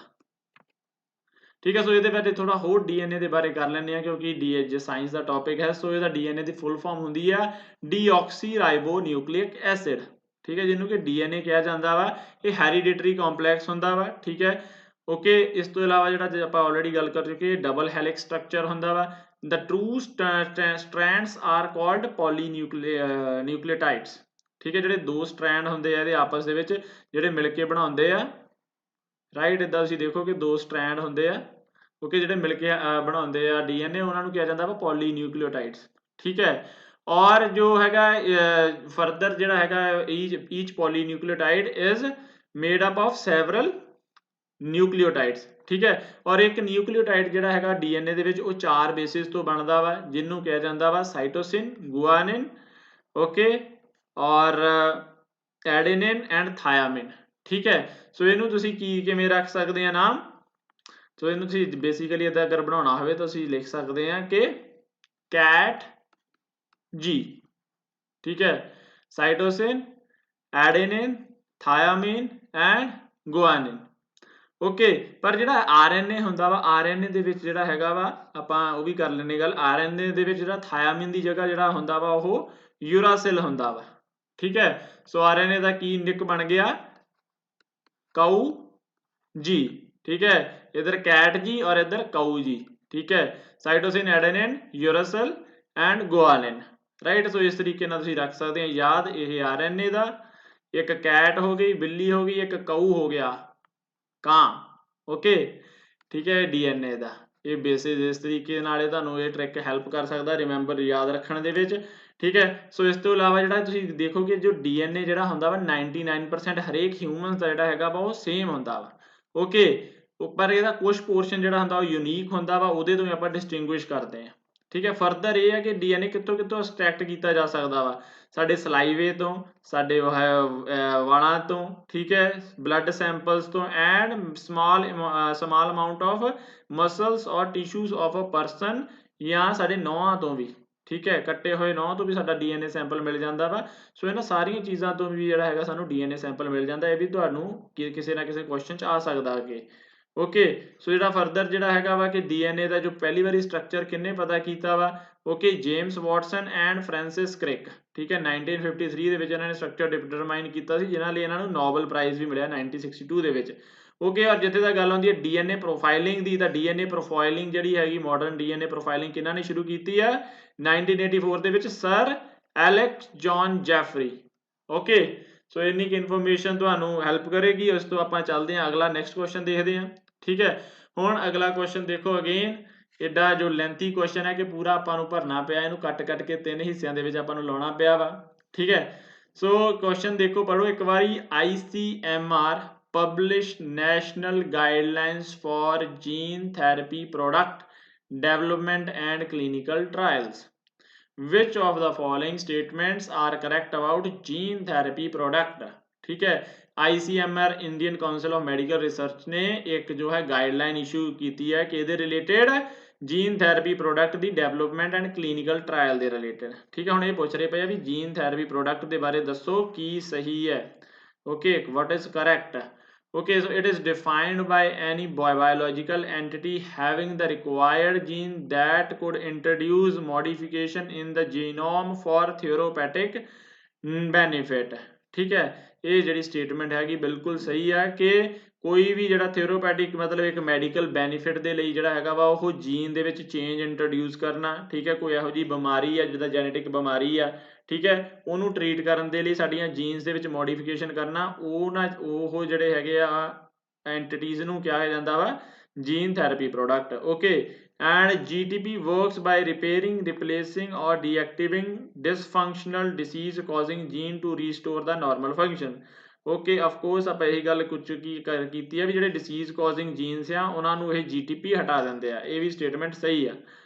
ਠੀਕ ਹੈ, ਸੋ ਇਹਦੇ ਬਾਰੇ ਥੋੜਾ ਹੋਰ ਡੀਐਨਏ ਦੇ ਬਾਰੇ ਕਰ ਲੈਂਦੇ ਆ ਕਿਉਂਕਿ ਜੇ ਸਾਇੰਸ ਦਾ ਟੌਪਿਕ ਹੈ। ਸੋ ਇਹਦਾ ਡੀਐਨਏ ਦੀ ਫੁੱਲ ਫਾਰਮ ਹੁੰਦੀ ਆ ਡੀਆਕਸੀ ਰਾਈਬੋ ਨਿਊਕਲਿਕ ਐਸਿਡ। ਠੀਕ ਹੈ, ਜਿਹਨੂੰ ਕਿ ਡੀਐਨਏ ਕਿਹਾ ਜਾਂਦਾ ਵਾ। ਇਹ ਹੈਰੀਡਿਟਰੀ ਕੰਪਲੈਕਸ ਹੁੰਦਾ ਵਾ। ਠੀਕ ਹੈ, ਓਕੇ, ਇਸ ਤੋਂ ਇਲਾਵਾ ਜਿਹੜਾ ਆਪਾਂ ਆਲਰੇਡੀ ਗੱਲ ਕਰ ਚੁੱਕੇ ਡਬਲ ਹੈਲਿਕਸ ਸਟਰਕਚਰ ਹੁੰਦਾ ਵਾ। The true strands are called polynucleotides। ਠੀਕ ਹੈ, ਜਿਹੜੇ ਦੋ ਸਟ੍ਰੈਂਡ ਹੁੰਦੇ ਆ ਇਹਦੇ ਆਪਸ ਦੇ ਵਿੱਚ ਜਿਹੜੇ ਮਿਲ ਕੇ ਬਣਾਉਂਦੇ ਆ, ਰਾਈਟ, ਇਦਾਂ ਤੁਸੀਂ ਦੇਖੋ ਕਿ ਦੋ ਸਟ੍ਰੈਂਡ ਹੁੰਦੇ ਆ, ਓਕੇ, ਜਿਹੜੇ ਮਿਲ ਕੇ ਬਣਾਉਂਦੇ ਆ ਡੀਐਨਏ, ਉਹਨਾਂ ਨੂੰ ਕਿਹਾ ਜਾਂਦਾ ਵਾ ਪੋਲੀਨਿਊਕਲੀਓਟਾਈਡਸ। ਠੀਕ ਹੈ, ਔਰ ਜੋ ਹੈਗਾ ਫਰਦਰ ਜਿਹੜਾ ਹੈਗਾ each polynucleotide is made up of several nucleotides. ਠੀਕ ਹੈ, ਔਰ ਇੱਕ ਨਿਊਕਲੀਓਟਾਈਡ ਜਿਹੜਾ ਹੈਗਾ ਡੀਐਨਏ ਦੇ ਵਿੱਚ ਉਹ 4 ਬੇਸਿਸ ਤੋਂ ਬਣਦਾ ਵਾ, ਜਿਹਨੂੰ ਕਿਹਾ ਜਾਂਦਾ ਵਾ ਸਾਈਟੋਸਿਨ, ਗੁਆਨਿਨ, ਓਕੇ, ਔਰ ਐਡੇਨਿਨ ਐਂਡ ਥਾਇਆਮਿਨ। ਠੀਕ ਹੈ, ਸੋ ਇਹਨੂੰ ਤੁਸੀਂ ਕਿਵੇਂ ਰੱਖ ਸਕਦੇ ਆ ਨਾਮ, ਸੋ ਇਹਨੂੰ ਤੁਸੀਂ ਬੇਸਿਕਲੀ ਇਦਾਂ ਅਗਰ ਬਣਾਉਣਾ ਹੋਵੇ ਤਾਂ ਤੁਸੀਂ ਲਿਖ ਸਕਦੇ ਆ ਕਿ ਕੈਟ ਜੀ। ਠੀਕ ਹੈ, ਸਾਈਟੋਸਿਨ, ਐਡੇਨਿਨ, ਥਾਇਆਮਿਨ ਐਂਡ ਗੁਆਨਿਨ। ਓਕੇ, ਪਰ ਜਿਹੜਾ ਆਰਐਨਏ ਹੁੰਦਾ ਵਾ, ਆਰਐਨਏ ਦੇ ਵਿੱਚ ਜਿਹੜਾ ਹੈਗਾ ਵਾ ਆਪਾਂ ਉਹ ਵੀ ਕਰ ਲੈਣੇ ਗੱਲ, ਆਰਐਨਏ ਦੇ ਵਿੱਚ ਜਿਹੜਾ ਥਾਇਆਮਿਨ ਦੀ ਜਗ੍ਹਾ ਜਿਹੜਾ ਹੁੰਦਾ ਵਾ ਉਹ ਯੂਰਾਸਿਲ ਹੁੰਦਾ ਵਾ। ਠੀਕ ਹੈ, ਸੋ ਆਰਐਨਏ ਦਾ ਕੀ ਨਿਕ ਬਣ ਗਿਆ, ਕਾਊ ਜੀ। ਠੀਕ ਹੈ, ਇਧਰ ਕੈਟ ਜੀ ਔਰ ਇਧਰ ਕਾਊ ਜੀ। ਠੀਕ ਹੈ, ਸਾਈਟੋਸਿਨ, ਐਡੇਨਿਨ, ਯੂਰਾਸਿਲ ਐਂਡ ਗੁਆਨਿਨ, ਰਾਈਟ। ਸੋ ਇਸ ਤਰੀਕੇ ਨਾਲ ਤੁਸੀਂ ਰੱਖ ਸਕਦੇ ਆ ਯਾਦ, ਇਹ ਆਰਐਨਏ ਦਾ, ਇੱਕ ਕੈਟ ਹੋ ਗਈ ਬਿੱਲੀ ਹੋ ਗਈ, ਇੱਕ ਕਾਊ ਹੋ ਗਿਆ ਕਾਂ। ਓਕੇ, ਠੀਕ ਹੈ, ਡੀਐਨਏ ਦਾ ਇਹ ਬੇਸਿਸ ਇਸ ਤਰੀਕੇ ਨਾਲ ਤੁਹਾਨੂੰ ਇਹ ਟ੍ਰਿਕ ਹੈਲਪ ਕਰ ਸਕਦਾ ਰਿਮੈਂਬਰ ਯਾਦ ਰੱਖਣ ਦੇ ਵਿੱਚ। ਠੀਕ ਹੈ, ਸੋ ਇਸ ਤੋਂ ਇਲਾਵਾ ਜਿਹੜਾ ਤੁਸੀਂ ਦੇਖੋਗੇ ਜੋ ਡੀਐਨਏ ਜਿਹੜਾ ਹੁੰਦਾ ਵਾ 99% ਹਰੇਕ ਹਿਊਮਨ ਦਾ ਜਿਹੜਾ ਹੈਗਾ ਵਾ ਉਹ ਸੇਮ ਹੁੰਦਾ ਵਾ। ਓਕੇ, ਪਰ ਇਹਦਾ ਕੁਝ ਪੋਰਸ਼ਨ ਜਿਹੜਾ ਹੁੰਦਾ ਉਹ ਯੂਨੀਕ ਹੁੰਦਾ ਵਾ, ਉਹਦੇ ਤੋਂ ਆਪਾਂ ਡਿਸਟਿੰਗੁਇਸ਼ ਕਰਦੇ ਹਾਂ। ਠੀਕ ਹੈ, ਫਰਦਰ ਇਹ ਹੈ ਕਿ ਡੀਐਨਏ ਕਿੱਥੋਂ ਕਿੱਥੋਂ ਐਕਸਟ੍ਰੈਕਟ ਕੀਤਾ ਜਾ ਸਕਦਾ ਵਾ, ਸਾਡੇ ਸਲਾਈਵੇ ਤੋਂ, ਸਾਡੇ ਵਾਲਾਂ ਤੋਂ, ਠੀਕ ਹੈ, ਬਲੱਡ ਸੈਂਪਲਸ ਤੋਂ and small amount of muscles ਔਰ ਟਿਸ਼ੂਜ਼ ਆਫ ਅ ਪਰਸਨ, ਜਾਂ ਸਾਡੇ ਨਹੁੰਾਂ ਤੋਂ ਵੀ। ਠੀਕ ਹੈ, ਕੱਟੇ ਹੋਏ ਨਹੁੰ ਤੋਂ ਵੀ ਸਾਡਾ ਡੀਐਨਏ ਸੈਂਪਲ ਮਿਲ ਜਾਂਦਾ ਵਾ। ਸੋ ਇਹਨਾਂ ਸਾਰੀਆਂ ਚੀਜ਼ਾਂ ਤੋਂ ਵੀ ਜਿਹੜਾ ਹੈਗਾ ਸਾਨੂੰ ਡੀਐਨਏ ਸੈਂਪਲ ਮਿਲ ਜਾਂਦਾ। ਇਹ ਵੀ ਤੁਹਾਨੂੰ ਕਿਸੇ ਨਾ ਕਿਸੇ ਕੁਐਸਚਨ 'ਚ ਆ ਸਕਦਾ ਅੱਗੇ। ਓਕੇ, ਸੋ ਜਿਹੜਾ ਫਰਦਰ ਜਿਹੜਾ ਹੈਗਾ ਵਾ ਕਿ ਡੀਐਨਏ ਦਾ ਜੋ ਪਹਿਲੀ ਵਾਰੀ ਸਟਰਕਚਰ ਕਿੰਨੇ ਪਤਾ ਕੀਤਾ ਵਾ, okay, James Watson and Francis Crick. ਠੀਕ ਹੈ, 1953 ਦੇ ਵਿੱਚ ਇਹਨਾਂ ਨੇ ਸਟਰਕਚਰ ਡਿਟਰਮਾਈਨ ਕੀਤਾ ਸੀ, ਜਿਨ੍ਹਾਂ ਲਈ ਇਹਨਾਂ ਨੂੰ ਨੋਬਲ ਪ੍ਰਾਈਜ਼ ਵੀ ਮਿਲਿਆ 1962 ਦੇ ਵਿੱਚ। ਓਕੇ, ਔਰ ਜਿੱਥੇ ਤੱਕ ਗੱਲ ਆਉਂਦੀ ਹੈ ਡੀਐਨਏ ਪ੍ਰੋਫਾਈਲਿੰਗ ਦੀ, ਤਾਂ ਡੀਐਨਏ ਪ੍ਰੋਫਾਈਲਿੰਗ ਜਿਹੜੀ ਹੈਗੀ ਮਾਡਰਨ ਡੀਐਨਏ ਪ੍ਰੋਫਾਈਲਿੰਗ ਕਿਹਨਾਂ ਨੇ ਸ਼ੁਰੂ ਕੀਤੀ ਆ 1984 ਦੇ ਵਿੱਚ, sir Alex John Jeffrey. Okay, so ਇੰਨੀ ਕਿ ਇਨਫੋਰਮੇਸ਼ਨ ਤੁਹਾਨੂੰ ਹੈਲਪ ਕਰੇਗੀ। ਉਸ ਤੋਂ ਆਪਾਂ ਚੱਲਦੇ ਹਾਂ ਅਗਲਾ ਨੈਕਸਟ ਕੁਐਸਚਨ ਦੇਖਦੇ ਹਾਂ। ਠੀਕ ਹੈ, ਹੁਣ ਅਗਲਾ ਕੁਐਸਚਨ ਦੇਖੋ, ਅਗੇਨ ਐਡਾ ਜੋ ਲੈਂਥੀ ਕੁਐਸਚਨ ਹੈ ਕਿ ਪੂਰਾ ਆਪਾਂ ਨੂੰ ਭਰਨਾ ਪਿਆ, ਇਹਨੂੰ ਕੱਟ ਕੇ 3 ਹਿੱਸਿਆਂ ਦੇ ਵਿੱਚ ਆਪਾਂ ਨੂੰ ਲਾਉਣਾ ਪਿਆ ਵਾ। ਠੀਕ ਹੈ, ਸੋ ਕੁਐਸਚਨ ਦੇਖੋ, ਪੜ੍ਹੋ ਇੱਕ ਵਾਰੀ। ICMR publish national guidelines for gene therapy product development and clinical trials. Which of the following statements are correct about gene therapy product? ठीक है, ICMR Indian council of medical research ने एक जो है गाइडलाइन इशू की है कि related gene therapy product की डेवलपमेंट एंड क्लीनिकल ट्रायल के रिलेटेड। ठीक है, हम ये पूछ रहे पे भी जीन थैरेपी प्रोडक्ट के बारे दसो की सही है। Okay, what is correct. Okay, so it is defined by any biological entity having the required gene that could introduce modification in the genome for therapeutic benefit. ਠੀਕ ਹੈ, ਇਹ ਜਿਹੜੀ ਸਟੇਟਮੈਂਟ ਹੈਗੀ ਬਿਲਕੁਲ ਸਹੀ ਹੈ ਕਿ ਕੋਈ ਵੀ ਜਿਹੜਾ ਥਿਓਰੋਪੈਟਿਕ ਮਤਲਬ ਇੱਕ ਮੈਡੀਕਲ ਬੈਨੀਫਿਟ ਦੇ ਲਈ ਜਿਹੜਾ ਹੈਗਾ ਵਾ ਉਹ ਜੀਨ ਦੇ ਵਿੱਚ ਚੇਂਜ ਇੰਟਰੋਡਿਊਸ ਕਰਨਾ। ਠੀਕ ਹੈ, ਕੋਈ ਇਹੋ ਜਿਹੀ ਬਿਮਾਰੀ ਆ ਜਿੱਦਾਂ ਜੈਨੇਟਿਕ ਬਿਮਾਰੀ ਆ, ਠੀਕ ਹੈ, ਉਹਨੂੰ ਟਰੀਟ ਕਰਨ ਦੇ ਲਈ ਸਾਡੀਆਂ ਜੀਨਸ ਦੇ ਵਿੱਚ ਮੋਡੀਫਿਕੇਸ਼ਨ ਕਰਨਾ, ਉਹ ਜਿਹੜੇ ਹੈਗੇ ਆ ਐਂਟੀਟੀਜ਼ ਨੂੰ ਕਿਹਾ ਜਾਂਦਾ ਵਾ gene therapy product। okay, and GTP works by repairing, replacing or deactivating dysfunctional disease causing gene to restore the normal function। okay, of course ਆਪਾਂ ਇਹੀ ਗੱਲ ਕੀਤੀ ਹੈ ਵੀ ਜਿਹੜੇ disease causing genes ਆ ਉਹਨਾਂ ਨੂੰ ਇਹ GTP ਹਟਾ ਦਿੰਦੇ ਆ, ਇਹ ਵੀ ਸਟੇਟਮੈਂਟ ਸਹੀ ਆ।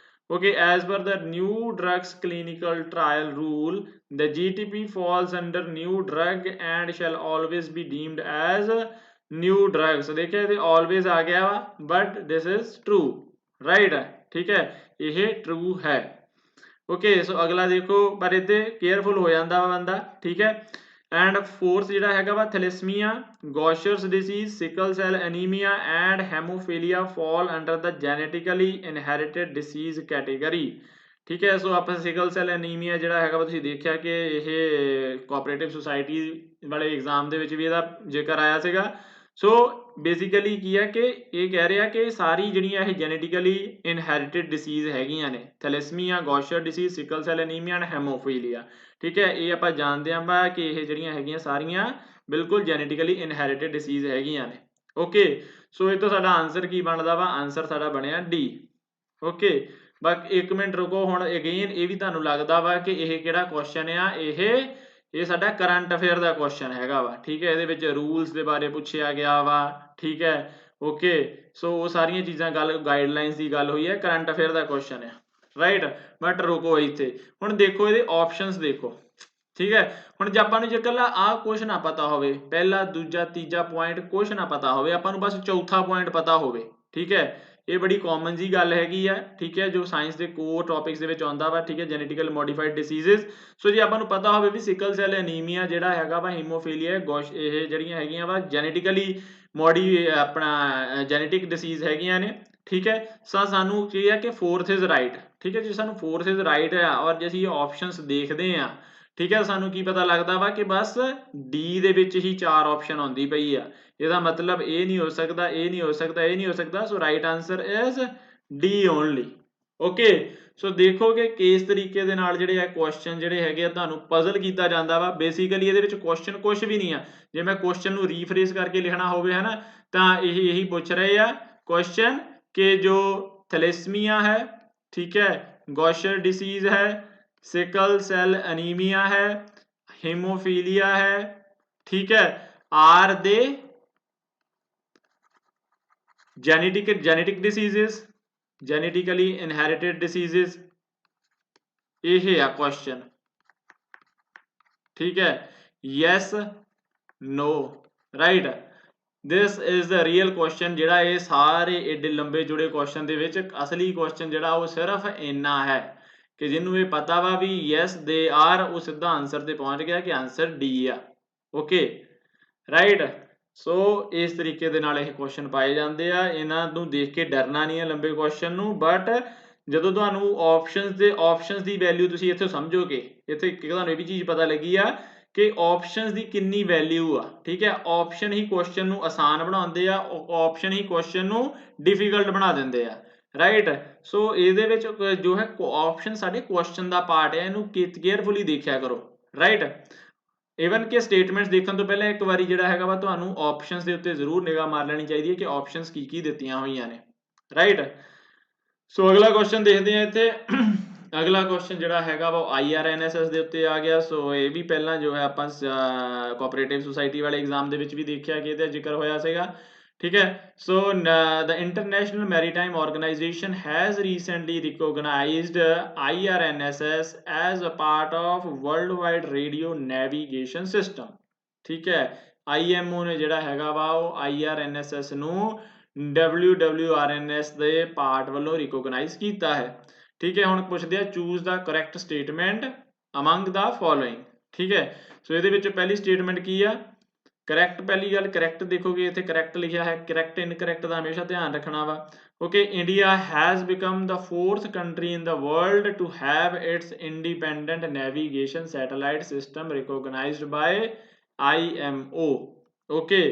okay, as per the new drugs clinical trial rule, the GTP falls under new drug and shall always be deemed as new drugs. ਦੇਖਿਆ ਇਹਦੇ ਆਲਵੇਜ਼ ਆ ਗਿਆ ਵਾ but this is true, right. ਠੀਕ ਹੈ, ਇਹ ਟਰੂ ਹੈ। ਓਕੇ, ਸੋ ਅਗਲਾ ਦੇਖੋ, ਪਰ ਇੱਥੇ ਕੇਅਰਫੁਲ ਹੋ ਜਾਂਦਾ ਵਾ ਬੰਦਾ। ਠੀਕ ਹੈ, ਐਂਡ ਫੋਰਥ ਜਿਹੜਾ ਹੈਗਾ ਵਾ thalassaemia, Gaucher's disease, sickle cell anaemia and haemophilia fall under the genetically inherited disease category. ਠੀਕ ਹੈ, ਸੋ ਆਪਾਂ ਸਿਕਲ ਸੈਲ ਐਨੀਮੀਆ ਜਿਹੜਾ ਹੈਗਾ ਵਾ ਤੁਸੀਂ ਦੇਖਿਆ ਕਿ ਇਹ ਕੋਆਪਰੇਟਿਵ ਸੁਸਾਇਟੀ ਵਾਲੇ ਐਗਜ਼ਾਮ ਦੇ ਵਿੱਚ ਵੀ ਇਹਦਾ ਜ਼ਿਕਰ ਆਇਆ ਸੀਗਾ। ਸੋ ਬੇਸਿਕਲੀ ਕੀ ਹੈ ਕਿ ਇਹ ਕਹਿ ਰਿਹਾ ਕਿ ਸਾਰੀ ਜਿਹੜੀਆਂ ਇਹ ਜੈਨੇਟਿਕਲੀ ਇਨਹੈਰਿਟਡ ਡਿਸੀਜ਼ ਹੈਗੀਆਂ ਨੇ, thalassaemia, Gaucher disease, sickle cell anaemia and haemophilia. ਠੀਕ ਹੈ, ਇਹ ਆਪਾਂ ਜਾਣਦੇ ਹਾਂ ਵਾ ਕਿ ਇਹ ਜਿਹੜੀਆਂ ਹੈਗੀਆਂ ਸਾਰੀਆਂ ਬਿਲਕੁਲ ਜੈਨੇਟਿਕਲੀ ਇਨਹੈਰਿਟਡ ਡਿਸੀਜ਼ ਹੈਗੀਆਂ ਨੇ। ਓਕੇ, ਸੋ ਇਹ ਤੋਂ ਸਾਡਾ ਆਨਸਰ ਕੀ ਬਣਦਾ ਵਾ? ਆਨਸਰ ਸਾਡਾ ਬਣਿਆ ਡੀ। ਓਕੇ, ਬਾਕੀ ਇੱਕ ਮਿੰਟ ਰੁਕੋ, ਹੁਣ ਅਗੇਨ ਇਹ ਵੀ ਤੁਹਾਨੂੰ ਲੱਗਦਾ ਵਾ ਕਿ ਇਹ ਕਿਹੜਾ ਕੁਐਸਚਨ ਆ, ਇਹ ਸਾਡਾ ਕਰੰਟ ਅਫੇਅਰ ਦਾ ਕੁਐਸਚਨ ਹੈਗਾ ਵਾ। ਠੀਕ ਹੈ, ਇਹਦੇ ਵਿੱਚ ਰੂਲਸ ਦੇ ਬਾਰੇ ਪੁੱਛਿਆ ਗਿਆ ਵਾ। ਠੀਕ ਹੈ, ਓਕੇ, ਸੋ ਉਹ ਸਾਰੀਆਂ ਚੀਜ਼ਾਂ ਗਾਈਡਲਾਈਨਸ ਦੀ ਗੱਲ ਹੋਈ ਹੈ, ਕਰੰਟ ਅਫੇਅਰ ਦਾ ਕੁਐਸਚਨ ਹੈ, ਰਾਈਟ। ਬਟ ਰੁਕੋ ਇੱਥੇ, ਹੁਣ ਦੇਖੋ ਇਹਦੇ ਆਪਸ਼ਨਸ ਦੇਖੋ। ਠੀਕ ਹੈ, ਹੁਣ ਜੇ ਆਪਾਂ ਨੂੰ ਜੇ ਇਕੱਲਾ ਆਹ ਕੁਛ ਨਾ ਪਤਾ ਹੋਵੇ, ਪਹਿਲਾ ਦੂਜਾ ਤੀਜਾ ਪੁਆਇੰਟ ਕੁਛ ਨਾ ਪਤਾ ਹੋਵੇ, ਆਪਾਂ ਨੂੰ ਬਸ ਚੌਥਾ ਪੁਆਇੰਟ ਪਤਾ ਹੋਵੇ। ਠੀਕ ਹੈ, ਇਹ ਬੜੀ ਕਾਮਨ ਜੀ ਗੱਲ ਹੈਗੀ ਆ। ਠੀਕ ਹੈ, ਜੋ ਸਾਇੰਸ ਦੇ ਕੋਰ ਟੌਪਿਕਸ ਦੇ ਵਿੱਚ ਆਉਂਦਾ ਵਾ। ਠੀਕ ਹੈ, ਜੈਨੇਟਿਕਲ ਮੋਡੀਫਾਈਡ ਡਿਸੀਜ਼ਸ। ਸੋ ਜੇ ਆਪਾਂ ਨੂੰ ਪਤਾ ਹੋਵੇ ਵੀ ਸਿਕਲ ਸੈਲ ਐਨੀਮੀਆ ਜਿਹੜਾ ਹੈਗਾ ਵਾ, ਹੀਮੋਫੀਲੀਆ, ਇਹ ਜਿਹੜੀਆਂ ਹੈਗੀਆਂ ਵਾ ਜੈਨੇਟਿਕਲੀ ਆਪਣਾ ਜੈਨੇਟਿਕ ਡਿਸੀਜ਼ ਹੈਗੀਆਂ ਨੇ। ਠੀਕ ਹੈ, ਸਾਨੂੰ ਕੀ ਹੈ ਕਿ ਫੋਰਥ ਇਜ਼ ਰਾਈਟ। ਠੀਕ ਹੈ, ਜੇ ਸਾਨੂੰ ਫੋਰਥ ਇਜ਼ ਰਾਈਟ ਆ ਔਰ ਜੇ ਅਸੀਂ ਆਪਸ਼ਨਸ ਦੇਖਦੇ ਆ, ਠੀਕ ਹੈ, ਸਾਨੂੰ ਕੀ ਪਤਾ ਲੱਗਦਾ ਵਾ ਕਿ ਬਸ ਡੀ ਦੇ ਵਿੱਚ ਹੀ 4 ਆਪਸ਼ਨ ਆਉਂਦੀ ਪਈ ਆ। ਇਹਦਾ ਮਤਲਬ ਇਹ ਨਹੀਂ ਹੋ ਸਕਦਾ, ਇਹ ਨਹੀਂ ਹੋ ਸਕਦਾ, ਇਹ ਨਹੀਂ ਹੋ ਸਕਦਾ। So right answer is D only. Okay, so ਦੇਖੋ ਕਿ ਕਿਸ ਤਰੀਕੇ ਦੇ ਨਾਲ ਜਿਹੜੇ ਆ ਕੁਐਸਚਨ ਜਿਹੜੇ ਹੈਗੇ ਆ ਤੁਹਾਨੂੰ ਪਜ਼ਲ ਕੀਤਾ ਜਾਂਦਾ ਵਾ। ਬੇਸਿਕਲੀ ਇਹਦੇ ਵਿੱਚ ਕੁਐਸਚਨ ਕੁਝ ਵੀ ਨਹੀਂ ਆ। ਜੇ ਮੈਂ ਕੁਐਸਚਨ ਨੂੰ ਰੀਫਰੇਸ ਕਰਕੇ ਲਿਖਣਾ ਹੋਵੇ ਹੈ ਨਾ, ਤਾਂ ਇਹੀ ਪੁੱਛ ਰਹੇ ਆ ਕੁਐਸਚਨ ਕਿ ਜੋ ਥੈਲੇਸੀਮੀਆ ਹੈ, ਠੀਕ ਹੈ, ਗੌਸ਼ਰ ਡਿਸੀਜ਼ ਹੈ, सिकल सेल एनीमिया है, हीमोफीलिया है, ठीक है, are they genetic diseases, genetically inherited diseases. ये है क्वेश्चन। ठीक है, yes no, right. This is the real question. ਜਿਹੜਾ ਇਹ ਸਾਰੇ ਏਡੇ ਲੰਬੇ ਜੁੜੇ ਕੁਐਸਚਨ ਦੇ ਵਿੱਚ ਅਸਲੀ ਕੁਐਸਚਨ ਜਿਹੜਾ ਉਹ ਸਿਰਫ ਇੰਨਾ ਹੈ ਕਿ ਜਿਹਨੂੰ ਇਹ ਪਤਾ ਵਾ ਵੀ ਯੈਸ ਦੇ ਆਰ, ਉਹ ਸਿੱਧਾ ਆਨਸਰ ਤੇ ਪਹੁੰਚ ਗਿਆ ਕਿ ਆਨਸਰ ਡੀ ਆ। Okay, right. ਸੋ ਇਸ ਤਰੀਕੇ ਦੇ ਨਾਲ ਇਹ ਕੁਐਸਚਨ ਪਾਏ ਜਾਂਦੇ ਆ। ਇਹਨਾਂ ਨੂੰ ਦੇਖ ਕੇ ਡਰਨਾ ਨਹੀਂ ਹੈ ਲੰਬੇ ਕੁਐਸਚਨ ਨੂੰ, ਬਟ ਜਦੋਂ ਤੁਹਾਨੂੰ ਆਪਸ਼ਨਸ ਦੀ ਵੈਲਿਊ ਤੁਸੀਂ ਇੱਥੇ ਸਮਝੋਗੇ, ਇੱਥੇ ਤੁਹਾਨੂੰ ਇਹ ਵੀ ਚੀਜ਼ ਪਤਾ ਲੱਗੀ ਆ ਕਿ ਆਪਸ਼ਨਸ ਦੀ ਕਿੰਨੀ ਵੈਲਿਊ ਆ। ਠੀਕ ਹੈ, ਆਪਸ਼ਨ ਹੀ ਕੁਐਸਚਨ ਨੂੰ ਆਸਾਨ ਬਣਾਉਂਦੇ ਆ, ਆਪਸ਼ਨ ਹੀ ਕੁਐਸਚਨ ਨੂੰ ਡਿਫਿਕਲਟ ਬਣਾ ਦਿੰਦੇ ਆ, ਰਾਈਟ। ਸੋ ਇਹਦੇ ਵਿੱਚ ਜੋ ਹੈ ਆਪਸ਼ਨ ਸਾਡੇ ਕੁਐਸਚਨ ਦਾ ਪਾਰਟ ਹੈ, ਇਹਨੂੰ ਕੇਅਰਫੁਲੀ ਦੇਖਿਆ ਕਰੋ, ਰਾਈਟ। ਇਵਨ ਕਿ ਸਟੇਟਮੈਂਟਸ ਦੇਖਣ ਤੋਂ ਪਹਿਲਾਂ ਇੱਕ ਵਾਰੀ ਜਿਹੜਾ ਹੈਗਾ ਵਾ ਤੁਹਾਨੂੰ ਆਪਸ਼ਨਸ ਦੇ ਉੱਤੇ ਜ਼ਰੂਰ ਨਿਗਾਹ ਮਾਰ ਲੈਣੀ ਚਾਹੀਦੀ ਹੈ ਕਿ ਆਪਸ਼ਨਸ ਕੀ ਦਿੱਤੀਆਂ ਹੋਈਆਂ ਨੇ, ਰਾਈਟ। ਸੋ ਅਗਲਾ ਕੁਐਸਚਨ ਦੇਖਦੇ ਹਾਂ ਇੱਥੇ। ਅਗਲਾ ਕੁਐਸਚਨ ਜਿਹੜਾ ਹੈਗਾ ਵਾ IRNSS ਦੇ ਉੱਤੇ ਆ ਗਿਆ। ਸੋ ਇਹ ਵੀ ਪਹਿਲਾਂ ਜੋ ਹੈ ਆਪਾਂ ਕੋਆਪਰੇਟਿਵ ਸੁਸਾਇਟੀ ਵਾਲੇ ਐਗਜ਼ਾਮ ਦੇ ਵਿੱਚ ਵੀ ਦੇਖਿਆ ਕਿ ਇਹਦਾ ਜ਼ਿਕਰ ਹੋਇਆ ਸੀਗਾ। ਠੀਕ ਹੈ, so the International Maritime Organization has recently recognised IRNSS as a part of world wide radio navigation system. ਠੀਕ ਹੈ, IMO ਨੇ ਜਿਹੜਾ ਹੈਗਾ ਵਾ ਉਹ IRNSS ਨੂੰ WWRNS ਦੇ ਪਾਰਟ ਵੱਲੋਂ ਰਿਕੋਗਨਾਈਜ਼ ਕੀਤਾ ਹੈ। ਠੀਕ ਹੈ, ਹੁਣ ਪੁੱਛਦੇ ਆ choose the correct statement among the following. ਠੀਕ ਹੈ, ਸੋ ਇਹਦੇ ਵਿੱਚ ਪਹਿਲੀ ਸਟੇਟਮੈਂਟ ਕੀ ਆ ਕਰੈਕਟ ਪਹਿਲੀ ਗੱਲ ਕਰੈਕਟ ਦੇਖੋਗੇ ਇੱਥੇ ਕਰੈਕਟ ਲਿਖਿਆ ਹੈ, ਕਰੈਕਟ ਇਨਕਰੈਕਟ ਦਾ ਹਮੇਸ਼ਾ ਧਿਆਨ ਰੱਖਣਾ ਵਾ। Okay, India has become the 4th country in the world to have its independent navigation satellite system recognised by IMO। Okay,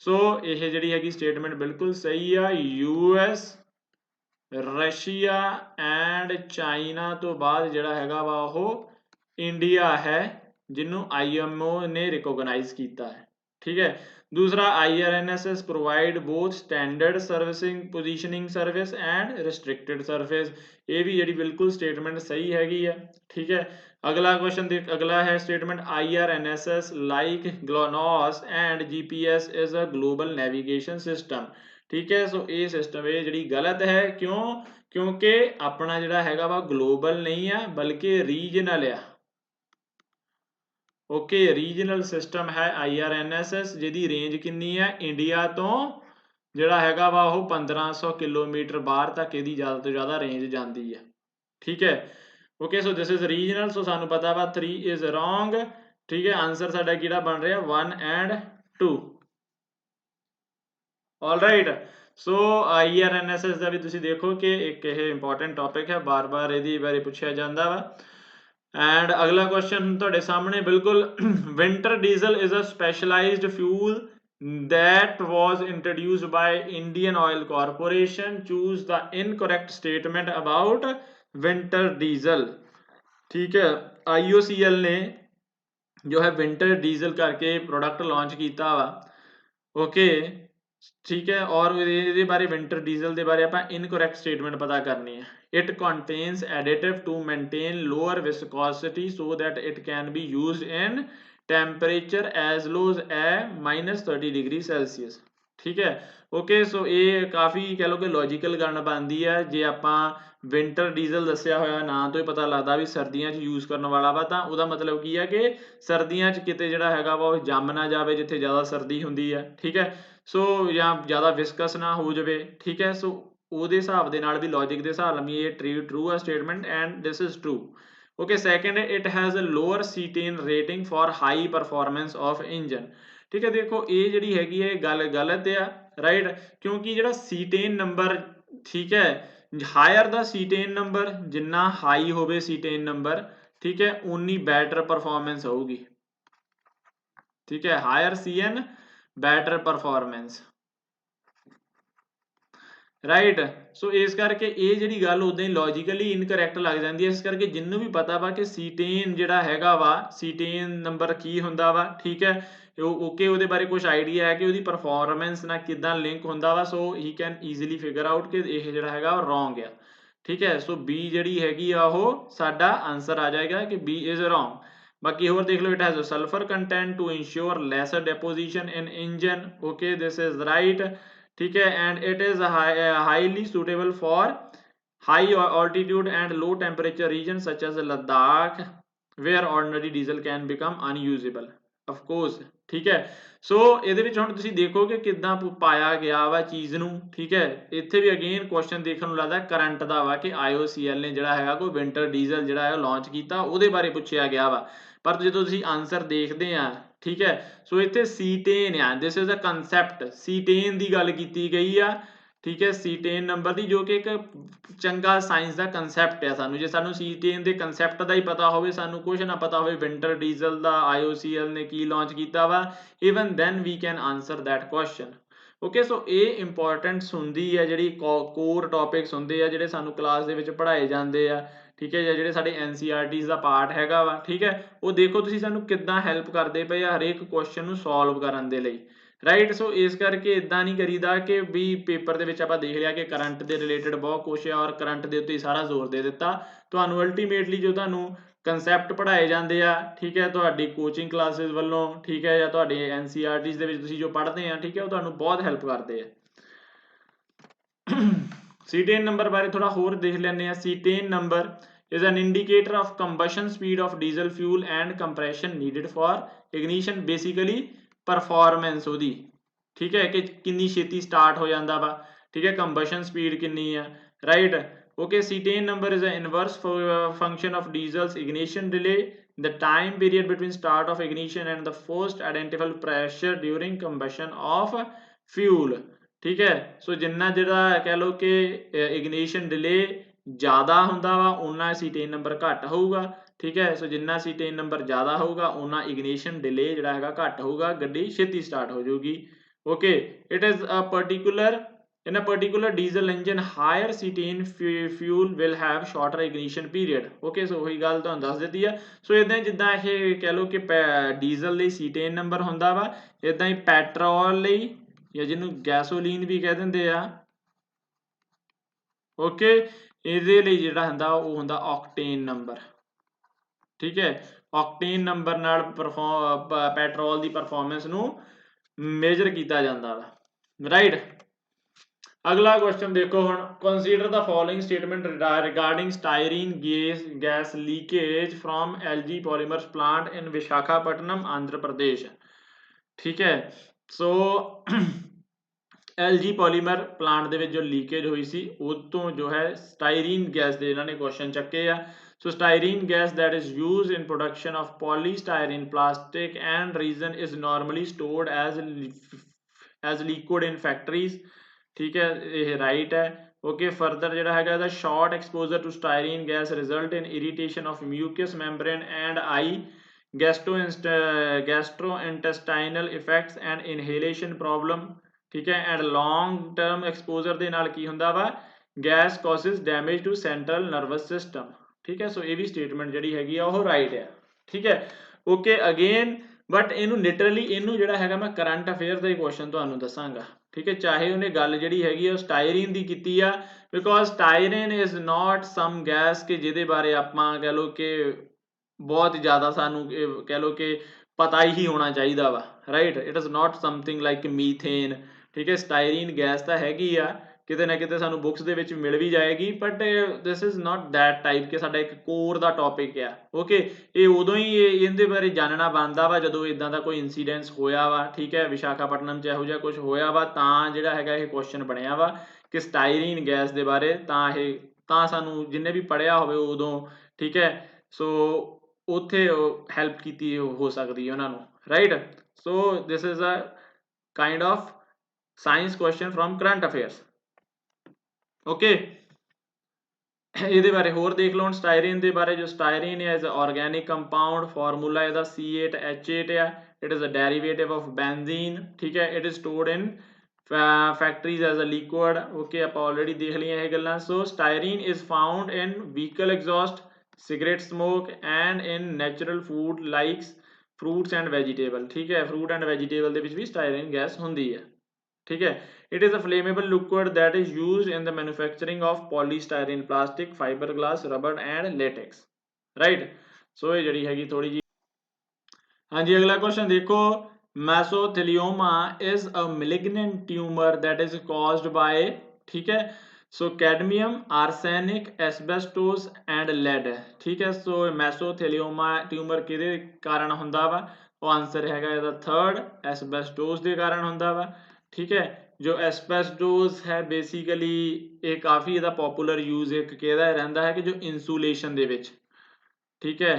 so ਇਹ ਜਿਹੜੀ ਹੈਗੀ ਸਟੇਟਮੈਂਟ ਬਿਲਕੁਲ ਸਹੀ ਆ। US, ਰਸ਼ੀਆ ਐਂਡ ਚਾਈਨਾ ਤੋਂ ਬਾਅਦ ਜਿਹੜਾ ਹੈਗਾ ਵਾ ਉਹ ਇੰਡੀਆ ਹੈ ਜਿਹਨੂੰ IMO ਨੇ ਰਿਕੋਗਨਾਈਜ਼ ਕੀਤਾ ਹੈ। ठीक है, दूसरा IRNSS provide both standard servicing positioning service and restricted service. ये भी जी बिल्कुल स्टेटमेंट सही हैगी है। ठीक है, अगला क्वेश्चन देख, अगला है statement IRNSS like GLONASS and GPS is a global navigation system. ठीक है, सो ये सिस्टम ये जी गलत है, क्यों? क्योंकि अपना जोड़ा हैगा वा ग्लोबल नहीं है बल्कि रीजनल है। ओके, रीजनल सिस्टम है IRNSS जिहदी रेंज कितनी है इंडिया तो जिहड़ा हैगा वा वो 1500 किलोमीटर बाहर तक इहदी ज़्यादा तो ज़्यादा रेंज जाती है। ठीक है, okay, so this is regional, so सानू पता वा 3 इज रॉन्ग। ठीक है, आंसर साडा किहड़ा बन रहा 1 एंड 2। ऑलराइट, सो IRNSS का भी तुसीं देखो कि एक यह इंपॉर्टेंट टॉपिक है, बार बार इहदे बारे पुछया जाता वा। एंड अगला क्वेश्चन तुहाडे सामने बिल्कुल winter diesel is a specialised fuel that was introduced by Indian Oil Corporation. Choose the incorrect statement about winter diesel। ठीक है, IOCL ने जो है विंटर डीजल करके प्रोडक्ट लॉन्च किया वा। ओके, ठीक है, और ये बारे विंटर डीजल के बारे आप इनकरैक्ट स्टेटमेंट पता करनी है। It contains additive to maintain lower viscosity so that it can be used in temperature as low as -30 degree Celsius. ठीक है, ओके, सो ये काफ़ी कह लो कि लॉजिकल गल बनती है जे आप विंटर डीजल दसिया होया ना तो ही पता लगता भी सर्दियों यूज़ करने वाला वा, तो उसका मतलब की है कि सर्दियों किते जिहड़ा हैगा वा जम ना जाए जिथे ज़्यादा सर्दी हुंदी है। ठीक है, सो या ज़्यादा विस्कस ना हो जाए। ठीक है, सो ਉਹਦੇ ਹਿਸਾਬ ਦੇ ਨਾਲ ਵੀ ਲੌਜਿਕ ਦੇ ਹਿਸਾਬ ਨਾਲ ਵੀ ਇਹ ਟਰੂ ਆ statement and this is true. Okay, second it has a lower cetane rating for high performance of engine. ਠੀਕ ਹੈ, ਦੇਖੋ ਇਹ ਜਿਹੜੀ ਹੈਗੀ ਹੈ ਗੱਲ ਗਲਤ ਆ, ਰਾਈਟ, ਕਿਉਂਕਿ ਜਿਹੜਾ ਸੀਟੇਨ ਨੰਬਰ, ਠੀਕ ਹੈ, ਹਾਇਰ ਦਾ ਸੀਟੇਨ ਨੰਬਰ ਜਿੰਨਾ ਹਾਈ ਹੋਵੇ ਸੀਟੇਨ ਨੰਬਰ, ਠੀਕ ਹੈ, ਉਨੀ ਬੈਟਰ ਪਰਫਾਰਮੈਂਸ ਹੋਊਗੀ। ठीक है, higher CN better performance, right. So इस करके ये जिहड़ी गल उदां ही लॉजिकली इनकरैक्ट लग जाती है। इस करके जिन्हों भी पता वा कि सीटेन जिहड़ा हैगा वा सीटेन नंबर की हुंदा वा, ठीक है, ओके, उहदे बारे कुछ आइडिया है कि उहदी परफॉर्मेंस नाल किदां लिंक हुंदा वा, so he can easily figure out कि यह जिहड़ा हैगा रॉन्ग है। ठीक है, सो बी जिहड़ी हैगी आ ओह साडा आंसर आ जाएगा कि बी इज रॉन्ग। बाकी होर देख लो, it has sulphur content to ensure lesser deposition in engine. Okay, this is right. ठीक है, and it is highly suitable for high altitude and low temperature region such as Ladakh where ordinary diesel can become unusable of course. ठीक है, सो ਇਹਦੇ ਵਿੱਚ ਹੁਣ ਤੁਸੀਂ ਦੇਖੋ ਕਿ ਕਿੱਦਾਂ ਪਾਇਆ ਗਿਆ ਵਾ ਚੀਜ਼ ਨੂੰ। ਠੀਕ ਹੈ, ਇੱਥੇ ਵੀ ਅਗੇਨ ਕੁਐਸਚਨ ਦੇਖਣ ਨੂੰ ਲੱਗਦਾ ਕਰੰਟ ਦਾ ਵਾ ਕਿ IOCL ਨੇ ਜਿਹੜਾ ਹੈਗਾ ਕੋਈ ਵਿੰਟਰ ਡੀਜ਼ਲ ਜਿਹੜਾ ਹੈ ਲਾਂਚ ਕੀਤਾ ਉਹਦੇ ਬਾਰੇ ਪੁੱਛਿਆ ਗਿਆ ਵਾ, ਪਰ ਜਦੋਂ ਤੁਸੀਂ ਆਨਸਰ ਦੇਖਦੇ ਆ, ਠੀਕ ਹੈ, ਸੋ ਇੱਥੇ ਸੀਟੇਨ ਆ, ਦਿਸ ਇਜ਼ ਅ ਕਨਸੈਪਟ, ਸੀਟੇਨ ਦੀ ਗੱਲ ਕੀਤੀ ਗਈ ਆ। ठीक है, सीटेन नंबर की जो कि एक चंगा साइंस का कंसैप्ट है। सानू जे सानू सीटेन के कंसैप्ट का ही पता हो, सानू कुछ ना पता हो विंटर डीजल का IOCL ने की लॉन्च किया वा, even then we can answer that question. Okay, so ये इंपॉर्टेंस होंदी है जिहड़ी कोर टॉपिक्स होंदे आ जिहड़े सानू क्लास दे विच पढ़ाए जांदे आ। ठीक है, जिहड़े साडे NCERTs का पार्ट हैगा वा, ठीक है, वो देखो तुसीं सानू किद्दां हैल्प करदे पए आ हरेक क्वेश्चन नू सॉल्व करन दे लई, राइट। सो इस करके इदां नहीं करीदा कि भी पेपर दे विच आपां देख लिया कि करंट दे रिलेटेड बहुत कुछ है और करंट दे उत्ते सारा जोर दे दिता, तुहानू अल्टीमेटली जो तुहानू कंसैप्ट पढ़ाए जाते हैं, ठीक है, तुहाडी कोचिंग क्लासेस वालों, ठीक है, या तुहाडे NCERTs दे विच तुसीं जो पढ़ते हैं, ठीक है, वो तुहानू बहुत हैल्प करते हैं। सीटेन नंबर बारे थोड़ा होर देख लैंदे आ। Cetane number is an indicator of combustion speed of diesel fuel and compression needed for ignition, basically performance ਉਹਦੀ, ठीक है, कि किन्नी छेती स्टार्ट हो जाता वा, ठीक है, कंबशन स्पीड किन्नी है, right. Okay, cetane number is a inverse function of diesels ignition delay the time period between start of ignition and the first identifiable pressure during combustion of fuel। ठीक है, सो जिन्ना जिहड़ा कह लो कि इग्निशन डिले ज़्यादा हुंदा वा उन्ना सीटेन नंबर घट होऊगा। ठीक है, सो जिन्ना सीटेन नंबर ज़्यादा होगा उन्ना इग्निशन डिले जिहड़ा हैगा घट होऊगा, गड्डी छेती स्टार्ट हो जाऊगी। Okay, it is a particular in a particular diesel engine higher cetane fuel will have shorter ignition period। okay, so वही गल तुहानूं दस दित्ती है। सो इदां जिद्दां ये कह लो कि डीजल लई सीटेन नंबर हुंदा वा, इदां ही पैट्रोल लई या जिन्हों गैसोलीन भी कह दिंदे आ, ओके, इहदे लई जिहड़ा हुंदा ओह हुंदा ऑक्टेन नंबर। ठीक है, ऑक्टेन नंबर नाल पैट्रोल दी परफॉर्मेंस नूं मेजर किया जाता वा। राइट, अगला क्वेश्चन देखो हुण, consider the following statement regarding styrene gas leakage from LG Polymers plant in Visakhapatnam Andhra Pradesh. ठीक है, सो एलजी पॉलीमर प्लांट दे विच जो लीकेज हुई सी उस तो जो है स्टायरीन गैस दे इन्हां ने क्वेश्चन चक्के आ। So styrene gas that is use in production of polystyrene plastic and region is normally stored as liquid in factories. ठीक है, ये राइट है। ओके, फर्दर जिहड़ा हैगा the short exposure to styrene gas result in irritation of mucous membrane and eye gastrointestinal effects and inhalation problem. ठीक है, and long term exposure दे नाल की हुंदा वा gas causes damage to central nervous system. ठीक है, सो ये भी स्टेटमेंट जिहड़ी हैगी आ ओह राइट है। ठीक है, ओके, अगेन बट इनू लिटरली इनू जिहड़ा हैगा मैं करंट अफेयर दा ही क्वेश्चन तुहानूं दसांगा। ठीक है, चाहे उन्हें गल जिहड़ी हैगी आ स्टायरीन दी कीती आ, because styrene is not some gas के जिहदे बारे आपां कह लो कि बहुत ज़्यादा सानू कह लो कि पता ही होना चाहिए वा। Right, it is not something like methane. ठीक है, स्टायरीन गैस तो हैगी आ, किते ना किते सानू बुक्स दे विच मिल भी जाएगी, but this is not that type कि साडा एक कोर दा टॉपिक आ। ओके, ये उदों ही इहदे बारे जानना बनदा वा जदों इदां दा कोई इंसीडेंस होया वा। ठीक है, विशाखापट्टनम च इहो जिहा कुछ होया वा तां जिहड़ा हैगा ये क्वेश्चन बनिया वा कि स्टायरीन गैस दे बारे तां सानू जिन्ने भी पढ़िया होवे उदों। ठीक है, सो उत्थे हैल्प कीती हो सकदी है उन्हां नूं। Right, so this is a kind of science question from current affairs. Okay, ਇਹਦੇ ਬਾਰੇ ਹੋਰ ਦੇਖ ਲਓ। ਸਟਾਇਰੀਨ ਦੇ ਬਾਰੇ, ਜੋ ਸਟਾਇਰੀਨ ਹੈ ਇਜ਼ ਆਰਗੈਨਿਕ ਕੰਪਾਊਂਡ, ਫਾਰਮੂਲਾ ਇਹਦਾ C8H8 ਆ। It is a derivative of benzene. ਠੀਕ ਹੈ, it is stored in factories as a liquid. Okay, ਆਪਾਂ ਆਲਰੇਡੀ ਦੇਖ ਲਈਆਂ ਇਹ ਗੱਲਾਂ। So styrene is found in vehicle exhaust, cigarette smoke and in natural food likes fruits and vegetable. ठीक है, fruit and vegetable ਦੇ ਵਿੱਚ ਵੀ ਸਟਾਇਰੀਨ ਗੈਸ ਹੁੰਦੀ ਹੈ। ठीक है, it is a flammable liquid that is used in the manufacturing of polystyrene, plastic, fiberglass, rubber and latex। right, so ये जड़ी हैगी थोड़ी जी। हाँ जी, अगला क्वेश्चन देखो, mesothelioma is a malignant tumor that is caused by, ठीक है, so cadmium, arsenic, asbestos and lead. ठीक है, सो मैसोथेलियोमा ट्यूमर किहदे कारण हुंदा वा, वो आंसर हैगा इहदा थर्ड, एस्बेस्टोस दे कारण हुंदा वा। ठीक है, जो एस्बेस्टोस है बेसिकली ये काफ़ी इहदा पॉपुलर यूज एक किहदा रहिंदा है कि जो इंसूलेशन दे विच। ठीक है,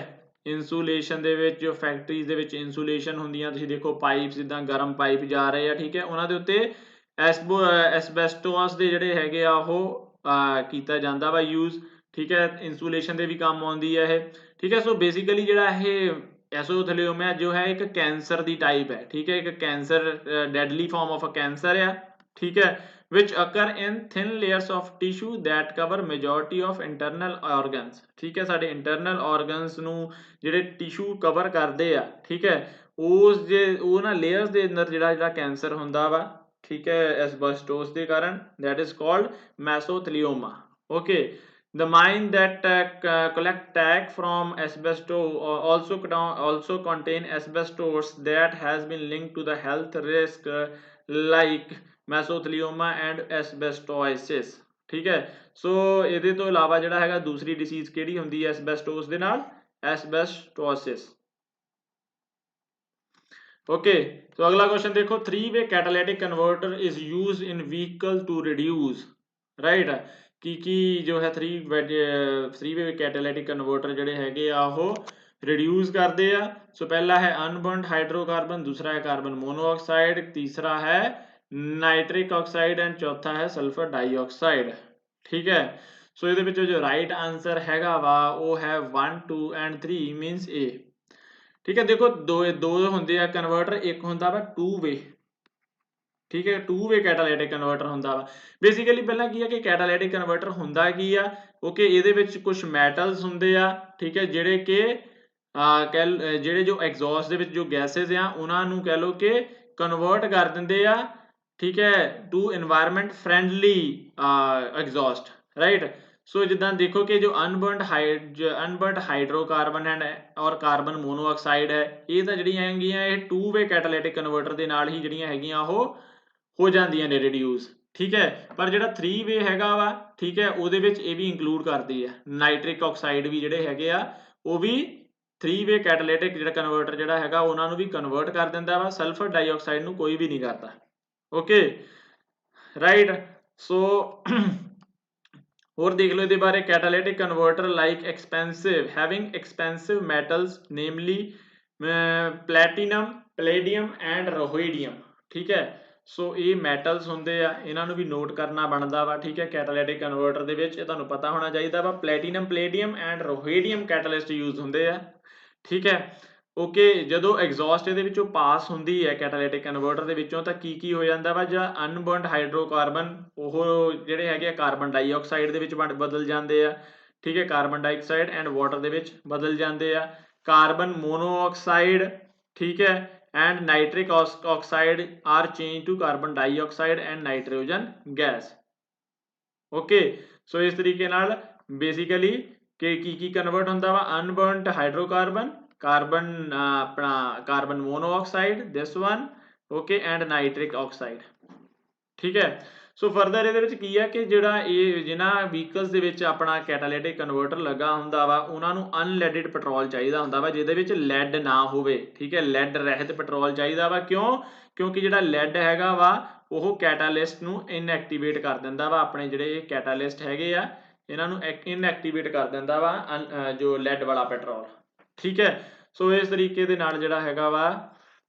इंसूलेशन दे विच जो फैक्ट्रीज दे विच इंसूलेशन हुंदियां, तुसीं देखो पाइप्स जिद्दां गरम पाइप जा रहे हैं। ठीक है, उन्हां दे उत्ते एस्बेस्टोस दे जिहड़े हैगे आ ओह कीता जांदा वा यूज। ठीक है, इंसूलेशन दे भी काम आउंदी है ये। ठीक है, सो बेसिकली जिहड़ा ये एसोथेलियोमा जो है एक कैंसर दी टाइप है। ठीक है, एक cancer deadly form of a cancer है। ठीक है, which occur in thin layers of tissue that cover majority of internal organs। ठीक है, साडे internal organs ਨੂੰ ਜਿਹੜੇ tissue cover ਕਰਦੇ ਆ। ठीक है, ਉਸ ਜੇ ਉਹ ਨਾ layers ਦੇ ਅੰਦਰ ਜਿਹੜਾ ਕੈਂਸਰ ਹੁੰਦਾ ਵਾ। ठीक है, एस्बेस्टोस के कारण, that is called mesothelioma। okay, the mine that collect talc from asbestos also contain asbestos that has been linked to the health risk like mesothelioma and asbestosis। ठीक है, सो ਇਹਦੇ ਤੋਂ ਇਲਾਵਾ ਜਿਹੜਾ ਹੈਗਾ ਦੂਸਰੀ ਡਿਸੀਜ਼ ਕਿਹੜੀ ਹੁੰਦੀ ਹੈ ਐਸਬੈਸਟੋਸ ਦੇ ਨਾਲ, ਐਸਬੈਸਟੋਸਿਸ। ओके, तो अगला क्वेश्चन देखो, 3-वे catalytic converter is use in vehicle to reduce. Right, की जो है 3-वे कैटालिटिक कन्वर्टर जिहड़े हैगे आ ओह ਰਿਡਿਊਸ ਕਰਦੇ ਆ। ਸੋ ਪਹਿਲਾ ਹੈ ਅਨਬਰਨਡ ਹਾਈਡਰੋਕਾਰਬਨ, ਦੂਸਰਾ ਹੈ ਕਾਰਬਨ ਮੋਨੋਆਕਸਾਈਡ, ਤੀਸਰਾ ਹੈ ਨਾਈਟ੍ਰਿਕ ਆਕਸਾਈਡ ਐਂਡ ਚੌਥਾ ਹੈ ਸਲਫਰ ਡਾਈਆਕਸਾਈਡ। ਠੀਕ ਹੈ, ਸੋ ਇਹਦੇ ਵਿੱਚ ਜੋ ਰਾਈਟ ਆਂਸਰ ਹੈਗਾ ਵਾ ਉਹ ਹੈ 1 2 ਐਂਡ 3 ਮੀਨਸ ਏ। ਠੀਕ ਹੈ, ਦੇਖੋ ਦੋ ਹੁੰਦੇ ਆ ਕਨਵਰਟਰ, ਇੱਕ ਹੁੰਦਾ ਵਾ ਟੂ ਵੇ। ਠੀਕ ਹੈ, ਟੂ ਵੇ ਕੈਟਾਲਾਈਟਿਕ ਕਨਵਰਟਰ ਹੁੰਦਾ ਵਾ। ਬੇਸਿਕਲੀ ਪਹਿਲਾਂ ਕੀ ਆ ਕਿ ਕੈਟਾਲਾਈਟਿਕ ਕਨਵਰਟਰ ਹੁੰਦਾ ਕੀ ਆ, ਓਕੇ, ਇਹਦੇ ਵਿੱਚ ਕੁਝ ਮੈਟਲਸ ਹੁੰਦੇ ਆ, ਠੀਕ ਹੈ, ਜਿਹੜੇ ਕਿ ਜਿਹੜੇ ਜੋ ਐਗਜ਼ੌਸਟ ਦੇ ਵਿੱਚ ਜੋ ਗੈਸਿਸ ਆ ਉਹਨਾਂ ਨੂੰ ਕਹਿ ਲਓ ਕਿ ਕਨਵਰਟ ਕਰ ਦਿੰਦੇ ਆ, ਠੀਕ ਹੈ, to environment friendly exhaust, right. So ਜਿੱਦਾਂ ਦੇਖੋ ਕਿ ਜੋ ਅਨਬਰਨਡ ਹਾਈਡਰੋਕਾਰਬਨ ਐਂਡ ਔਰ ਕਾਰਬਨ ਮੋਨੋਆਕਸਾਈਡ ਹੈ, ਇਹ ਤਾਂ ਜਿਹੜੀਆਂ ਹੈਗੀਆਂ ਇਹ ਟੂ ਵੇ ਕੈਟਾਲਾਈਟਿਕ ਕਨਵਰਟਰ ਦੇ ਨਾਲ ਹੀ ਜਿਹੜੀਆਂ ਹੈਗੀਆਂ ਉਹ ਹੋ ਜਾਂਦੀਆਂ ਨੇ ਰਿਡਿਊਸ। ਠੀਕ ਹੈ, ਪਰ ਜਿਹੜਾ 3 ਵੇ ਹੈਗਾ ਵਾ, ਠੀਕ ਹੈ, ਉਹਦੇ ਵਿੱਚ ਇਹ ਵੀ ਇੰਕਲੂਡ ਕਰਦੀ ਹੈ ਨਾਈਟ੍ਰਿਕ ਆਕਸਾਈਡ ਵੀ, ਜਿਹੜੇ ਹੈਗੇ ਆ ਉਹ ਵੀ 3 ਵੇ ਕੈਟਾਲਾਈਟਿਕ ਜਿਹੜਾ ਕਨਵਰਟਰ ਜਿਹੜਾ ਹੈਗਾ ਉਹਨਾਂ ਨੂੰ ਵੀ ਕਨਵਰਟ ਕਰ ਦਿੰਦਾ ਵਾ, ਸਲਫਰ ਡਾਈਆਕਸਾਈਡ ਨੂੰ ਕੋਈ ਵੀ ਨਹੀਂ ਕਰਦਾ। Okay, right. ਸੋ ਹੋਰ ਦੇਖ ਲਓ ਇਹਦੇ ਬਾਰੇ, catalytic converter like having expensive metals namely platinum, palladium and rhodium. ਠੀਕ ਹੈ, ਸੋ ਇਹ ਮੈਟਲਸ ਹੁੰਦੇ ਆ, ਇਹਨਾਂ ਨੂੰ ਵੀ ਨੋਟ ਕਰਨਾ ਬਣਦਾ ਵਾ। ਠੀਕ ਹੈ, ਕੈਟਾਲਾਈਟਿਕ ਕਨਵਰਟਰ ਦੇ ਵਿੱਚ ਇਹ ਤੁਹਾਨੂੰ ਪਤਾ ਹੋਣਾ ਚਾਹੀਦਾ ਵਾ, platinum, palladium and ਰੋਹੀਡੀਅਮ catalyst use ਹੁੰਦੇ ਆ। ਠੀਕ ਹੈ, ਓਕੇ, ਜਦੋਂ ਐਗਜ਼ੌਸਟ ਇਹਦੇ ਵਿੱਚੋਂ ਪਾਸ ਹੁੰਦੀ ਹੈ ਕੈਟਾਲਾਈਟਿਕ ਕਨਵਰਟਰ ਦੇ ਵਿੱਚੋਂ, ਤਾਂ ਕੀ ਹੋ ਜਾਂਦਾ ਵਾ, ਜਿਹੜਾ ਅਨਬਰਨਡ ਹਾਈਡਰੋਕਾਰਬਨ ਉਹ ਜਿਹੜੇ ਹੈਗੇ ਆ ਕਾਰਬਨ ਡਾਈਆਕਸਾਈਡ ਦੇ ਵਿੱਚ ਬਦਲ ਜਾਂਦੇ ਆ। ਠੀਕ ਹੈ, ਕਾਰਬਨ ਡਾਈਆਕਸਾਈਡ ਐਂਡ ਵਾਟਰ ਦੇ ਵਿੱਚ ਬਦਲ ਜਾਂਦੇ ਆ। ਕਾਰਬਨ ਮੋਨੋਆਕਸਾਈਡ, ਠੀਕ ਹੈ, and nitric oxide are change to carbon dioxide and nitrogen gas. Okay, so ਇਸ ਤਰੀਕੇ ਨਾਲ ਬੇਸਿਕਲੀ ਕਿ ਕੀ ਕਨਵਰਟ ਹੁੰਦਾ ਵਾ, ਅਨਬਰਨਡ ਹਾਈਡਰੋਕਾਰਬਨ, ਕਾਰਬਨ ਆਪਣਾ carbon monoxide, this one, okay, and nitric oxide. ਠੀਕ ਹੈ, ਸੋ ਫਰਦਰ ਇਹਦੇ ਵਿੱਚ ਕੀ ਹੈ ਕਿ ਜਿਹੜਾ ਇਹ ਜਿਹਨਾਂ ਵਹੀਕਲਸ ਦੇ ਵਿੱਚ ਆਪਣਾ ਕੈਟਾਲਾਈਟਿਕ ਕਨਵਰਟਰ ਲੱਗਾ ਹੁੰਦਾ ਵਾ ਉਹਨਾਂ ਨੂੰ ਅਨਲੈਡਡ ਪੈਟਰੋਲ ਚਾਹੀਦਾ ਹੁੰਦਾ ਵਾ, ਜਿਹਦੇ ਵਿੱਚ ਲੈਡ ਨਾ ਹੋਵੇ। ਠੀਕ ਹੈ, ਲੈਡ ਰਹਿਤ ਪੈਟਰੋਲ ਚਾਹੀਦਾ ਵਾ। ਕਿਉਂਕਿ ਜਿਹੜਾ ਲੈਡ ਹੈਗਾ ਵਾ ਉਹ ਕੈਟਾਲਿਸਟ ਨੂੰ ਇਨਐਕਟੀਵੇਟ ਕਰ ਦਿੰਦਾ ਵਾ, ਆਪਣੇ ਜਿਹੜੇ ਕੈਟਾਲਿਸਟ ਹੈਗੇ ਆ ਇਹਨਾਂ ਨੂੰ ਇਨਐਕਟੀਵੇਟ ਕਰ ਦਿੰਦਾ ਵਾ ਜੋ ਲੈਡ ਵਾਲਾ ਪੈਟਰੋਲ। ਠੀਕ ਹੈ, ਸੋ ਇਸ ਤਰੀਕੇ ਦੇ ਨਾਲ ਜਿਹੜਾ ਹੈਗਾ ਵਾ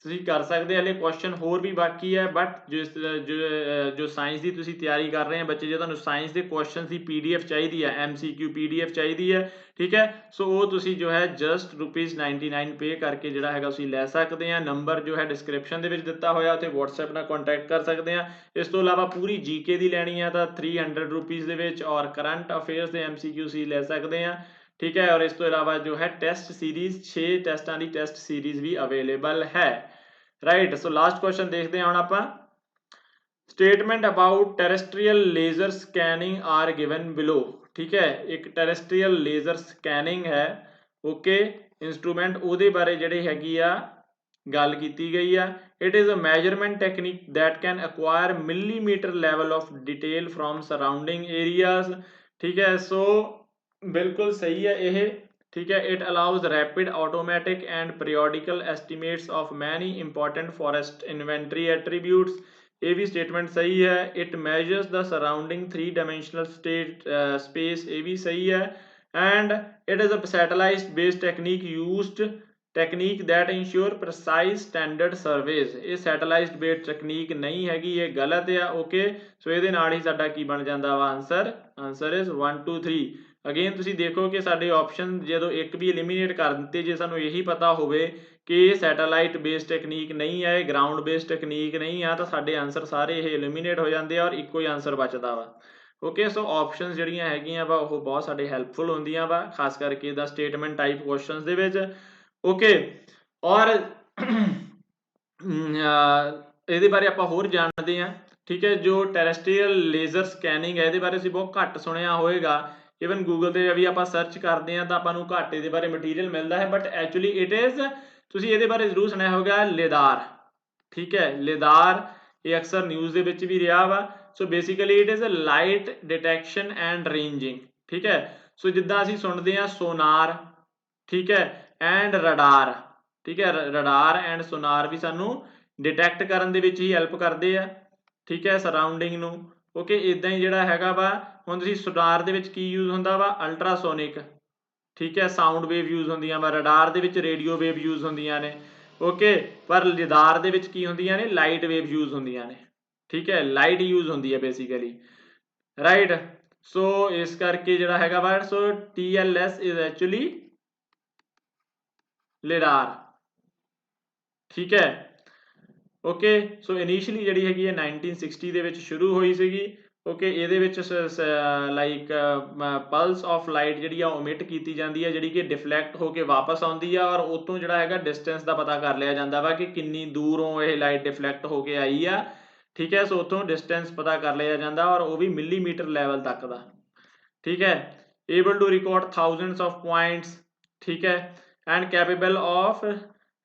ਤੁਸੀਂ ਕਰ ਸਕਦੇ। ਹਲੇ ਕੁਐਸਚਨ ਹੋਰ ਵੀ ਬਾਕੀ ਹੈ, ਬਟ ਜੋ ਸਾਇੰਸ ਦੀ ਤੁਸੀਂ ਤਿਆਰੀ ਕਰ ਰਹੇ ਆ ਬੱਚੇ, ਜੇ ਤੁਹਾਨੂੰ ਸਾਇੰਸ ਦੇ ਕੁਐਸਚਨਸ ਦੀ PDF ਚਾਹੀਦੀ ਹੈ, MCQ PDF ਚਾਹੀਦੀ ਹੈ, ਠੀਕ ਹੈ, ਸੋ ਉਹ ਤੁਸੀਂ ਜੋ ਹੈ ਜਸਟ ₹99 ਪੇ ਕਰਕੇ ਜਿਹੜਾ ਹੈਗਾ ਤੁਸੀਂ ਲੈ ਸਕਦੇ ਆ। ਨੰਬਰ ਜੋ ਹੈ ਡਿਸਕ੍ਰਿਪਸ਼ਨ ਦੇ ਵਿੱਚ ਦਿੱਤਾ ਹੋਇਆ, ਉੱਥੇ WhatsApp ਨਾਲ ਕੰਟੈਕਟ ਕਰ ਸਕਦੇ ਆ। ਇਸ ਤੋਂ ਇਲਾਵਾ ਪੂਰੀ GK ਦੀ ਲੈਣੀ ਆ ਤਾਂ ₹300 ਦੇ ਵਿੱਚ, ਔਰ ਕਰੰਟ ਅਫੇਅਰਸ ਦੇ MCQ ਤੁਸੀਂ ਲੈ ਸਕਦੇ ਆ। ਠੀਕ ਹੈ, ਔਰ ਇਸ ਤੋਂ ਇਲਾਵਾ ਜੋ ਹੈ ਟੈਸਟ ਸੀਰੀਜ਼ 6 ਟੈਸਟਾਂ ਦੀ ਟੈਸਟ ਸੀਰੀਜ਼ ਵੀ ਅਵੇਲੇਬਲ ਹੈ। ਰਾਈਟ, ਸੋ ਲਾਸਟ ਕੁਐਸਚਨ ਦੇਖਦੇ ਹਾਂ ਹੁਣ ਆਪਾਂ। Statement about terrestrial laser scanning are given below. ਠੀਕ ਹੈ, ਇੱਕ ਟੈਰੇਸਟਰੀਅਲ ਲੇਜ਼ਰ ਸਕੈਨਿੰਗ ਹੈ, ਓਕੇ, ਇੰਸਟਰੂਮੈਂਟ, ਉਹਦੇ ਬਾਰੇ ਜਿਹੜੇ ਹੈਗੀ ਆ ਗੱਲ ਕੀਤੀ ਗਈ ਆ। It is a measurement technique that can acquire millimetre level of detail from surrounding areas. ਠੀਕ ਹੈ, ਸੋ ਬਿਲਕੁਲ ਸਹੀ ਹੈ ਇਹ। ठीक है, it allows rapid automatic and periodical estimates of many important forest inventory attributes। ये भी स्टेटमेंट सही है। it measures the surrounding three-dimensional space, ये भी सही है। and it is a satellite based technique that ensure precise standard surveys। ये satellite based technique नहीं हैगी, ये गलत है। ओके, सो ਇਹਦੇ ਨਾਲ ਹੀ ਸਾਡਾ ਕੀ ਬਣ ਜਾਂਦਾ ਵਾ ਆਨਸਰ is 1 2 3। ਅਗੇਨ ਤੁਸੀਂ ਦੇਖੋ ਕਿ ਸਾਡੇ ਆਪਸ਼ਨ ਜਦੋਂ ਇੱਕ ਵੀ ਐਲੀਮੀਨੇਟ ਕਰ ਦਿੱਤੇ, ਜੇ ਸਾਨੂੰ ਇਹੀ ਪਤਾ ਹੋਵੇ ਕਿ ਇਹ ਸੈਟੇਲਾਈਟ ਬੇਸਡ ਟੈਕਨੀਕ ਨਹੀਂ ਹੈ, ਇਹ ਗਰਾਊਂਡ ਬੇਸਡ ਟੈਕਨੀਕ ਨਹੀਂ ਆ, ਤਾਂ ਸਾਡੇ ਆਨਸਰ ਸਾਰੇ ਇਹ ਐਲੀਮੀਨੇਟ ਹੋ ਜਾਂਦੇ ਆ ਔਰ ਇੱਕੋ ਹੀ ਆਨਸਰ ਬਚਦਾ ਵਾ। ਓਕੇ, ਸੋ ਆਪਸ਼ਨਸ ਜਿਹੜੀਆਂ ਹੈਗੀਆਂ ਵਾ ਉਹ ਬਹੁਤ ਸਾਡੇ ਹੈਲਪਫੁਲ ਹੁੰਦੀਆਂ ਵਾ, ਖਾਸ ਕਰਕੇ ਇਹਦਾ ਸਟੇਟਮੈਂਟ ਟਾਈਪ ਕੁਐਸਚਨਸ ਦੇ ਵਿੱਚ। ਓਕੇ, ਔਰ ਇਹਦੇ ਬਾਰੇ ਆਪਾਂ ਹੋਰ ਜਾਣਦੇ ਹਾਂ। ਠੀਕ ਹੈ, ਜੋ ਟੈਰੇਸਟਰੀਅਲ ਲੇਜ਼ਰ ਸਕੈਨਿੰਗ ਹੈ ਇਹਦੇ ਬਾਰੇ ਅਸੀਂ ਬਹੁਤ ਘੱਟ ਸੁਣਿਆ ਹੋਏਗਾ। ਇਵਨ ਗੂਗਲ ਤੇ ਵੀ ਆਪਾਂ ਸਰਚ ਕਰਦੇ ਹਾਂ ਤਾਂ ਆਪਾਂ ਨੂੰ ਘੱਟ ਇਹਦੇ ਬਾਰੇ ਮਟੀਰੀਅਲ ਮਿਲਦਾ ਹੈ, ਬਟ ਐਕਚੁਅਲੀ ਇਟ ਇਜ਼, ਤੁਸੀਂ ਇਹਦੇ ਬਾਰੇ ਜ਼ਰੂਰ ਸੁਣਿਆ ਹੋਵੇਗਾ, ਲੇਦਾਰ। ਠੀਕ ਹੈ, ਲੇਦਾਰ, ਇਹ ਅਕਸਰ ਨਿਊਜ਼ ਦੇ ਵਿੱਚ ਵੀ ਰਿਹਾ ਵਾ। So basically it is a light detection and ranging. ਠੀਕ ਹੈ, ਸੋ ਜਿੱਦਾਂ ਅਸੀਂ ਸੁਣਦੇ ਹਾਂ ਸੋਨਾਰ, ਠੀਕ ਹੈ, ਐਂਡ ਰਡਾਰ। ਠੀਕ ਹੈ, ਰਡਾਰ ਐਂਡ ਸੋਨਾਰ ਵੀ ਸਾਨੂੰ ਡਿਟੈਕਟ ਕਰਨ ਦੇ ਵਿੱਚ ਹੀ ਹੈਲਪ ਕਰਦੇ ਆ। ਠੀਕ ਹੈ, ਸਰਾਊਂਡਿੰਗ ਨੂੰ। ਓਕੇ, ਇਦਾਂ ਹੀ ਜਿਹੜਾ ਹੈਗਾ ਵਾ, ਹੁਣ ਤੁਸੀਂ ਸੋਨਾਰ ਦੇ ਵਿੱਚ ਕੀ ਯੂਜ਼ ਹੁੰਦਾ ਵਾ, ਅਲਟਰਾਸੋਨਿਕ। ठीक है, साउंड वेव यूज होंदियां वा, रडार दे विच रेडियो वेव यूज होंदियां ने, ओके, पर लिदार दे विच की होंदियां ने, लाइट वेव यूज होंदियां ने, ठीक है, लाइट यूज होंदी है बेसिकली, राइट। सो इस करके जिहड़ा हैगा वा, सो TLS इज एक्चुअली लिडार, ठीक है, ओके। सो इनिशियली जिहड़ी हैगी है 1960 ਦੇ ਵਿੱਚ ਸ਼ੁਰੂ ਹੋਈ ਸੀਗੀ, ओके। ਇਹਦੇ ਵਿੱਚ ਲਾਈਕ ਪਲਸ ਆਫ ਲਾਈਟ ਜਿਹੜੀ ਆ ਓਮਿਟ ਕੀਤੀ ਜਾਂਦੀ ਹੈ, ਜਿਹੜੀ ਕਿ ਡਿਫਲੈਕਟ ਹੋ ਕੇ ਵਾਪਸ ਆਉਂਦੀ ਆ, ਔਰ ਉਤੋਂ ਜਿਹੜਾ ਹੈਗਾ ਡਿਸਟੈਂਸ ਦਾ ਪਤਾ ਕਰ ਲਿਆ ਜਾਂਦਾ ਵਾ ਕਿ ਕਿੰਨੀ ਦੂਰੋਂ ਇਹ ਲਾਈਟ ਡਿਫਲੈਕਟ ਹੋ ਕੇ ਆਈ ਆ, ਠੀਕ ਹੈ। ਸੋ ਉਤੋਂ ਡਿਸਟੈਂਸ ਪਤਾ ਕਰ ਲਿਆ ਜਾਂਦਾ, ਔਰ ਉਹ ਵੀ ਮਿਲੀਮੀਟਰ ਲੈਵਲ ਤੱਕ ਦਾ, ठीक है। able to record thousands of points, ठीक है, and capable of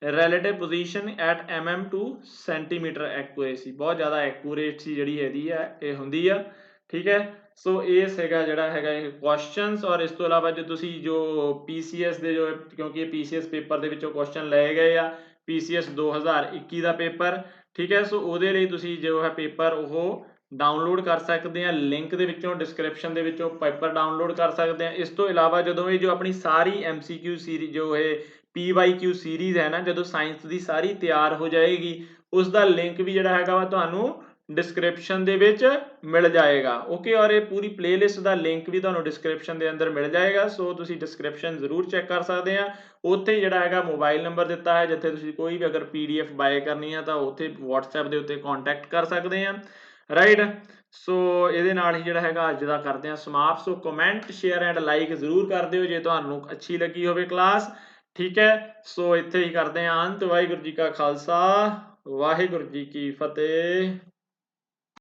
relative position at mm to centimeter accuracy, बहुत ज़्यादा accuracy ਜਿਹੜੀ ਹੈਗੀ ਆ ਇਹ ਹੁੰਦੀ ਆ, ਠੀਕ ਹੈ। ਸੋ ਇਹ ਹੈਗਾ ਜਿਹੜਾ ਹੈਗਾ ਇਹ ਕੁਐਸਚਨਸ, ਔਰ ਇਸ ਤੋਂ ਇਲਾਵਾ ਜੋ ਤੁਸੀਂ ਜੋ PCS ਦੇ ਜੋ, ਕਿਉਂਕਿ ਇਹ PCS ਪੇਪਰ ਦੇ ਵਿੱਚੋਂ ਕੁਐਸਚਨ ਲਏ ਗਏ ਆ, PCS 2021 ਦਾ ਪੇਪਰ, ਠੀਕ ਹੈ। ਸੋ ਉਹਦੇ ਲਈ ਤੁਸੀਂ ਜੋ ਹੈ ਪੇਪਰ ਉਹ डाउनलोड कर सकते हैं, लिंक दे विचों डिस्क्रिप्शन दे विचों पेपर डाउनलोड कर सकते हैं। इस तो इलावा जदों ये जो अपनी सारी MCQ सीरीज जो है PYQ सीरीज है ना, जदों साइंस की सारी तैयार हो जाएगी, उसका लिंक भी जिहड़ा हैगा वा तुहानूं डिस्क्रिप्शन दे विच मिल जाएगा, ओके। और ये पूरी प्लेलिस्ट का लिंक भी तुहानूं डिस्क्रिप्शन के अंदर मिल जाएगा, सो तुसीं डिस्क्रिप्शन जरूर चैक कर सकते हैं। उत्थे जिहड़ा हैगा मोबाइल नंबर दिता है, जिथे तुसीं कोई भी अगर PDF बाय करनी है तो उत्थे WhatsApp के उत्ते कॉन्टैक्ट कर सकते हैं, राइट। सो ਇਹਦੇ ਨਾਲ ਹੀ ਜਿਹੜਾ ਹੈਗਾ ਅੱਜ ਦਾ ਕਰਦੇ ਹਾਂ ਸਮਾਪਤ। So comment share and like ਜ਼ਰੂਰ ਕਰ ਦਿਓ ਜੇ ਤੁਹਾਨੂੰ ਅੱਛੀ ਲੱਗੀ ਹੋਵੇ ਕਲਾਸ, ਠੀਕ ਹੈ। ਸੋ ਇੱਥੇ ਹੀ ਕਰਦੇ ਹਾਂ ਅੰਤ। ਵਾਹਿਗੁਰੂ ਜੀ ਕਾ ਖਾਲਸਾ, ਵਾਹਿਗੁਰੂ ਜੀ ਕੀ ਫਤਿਹ।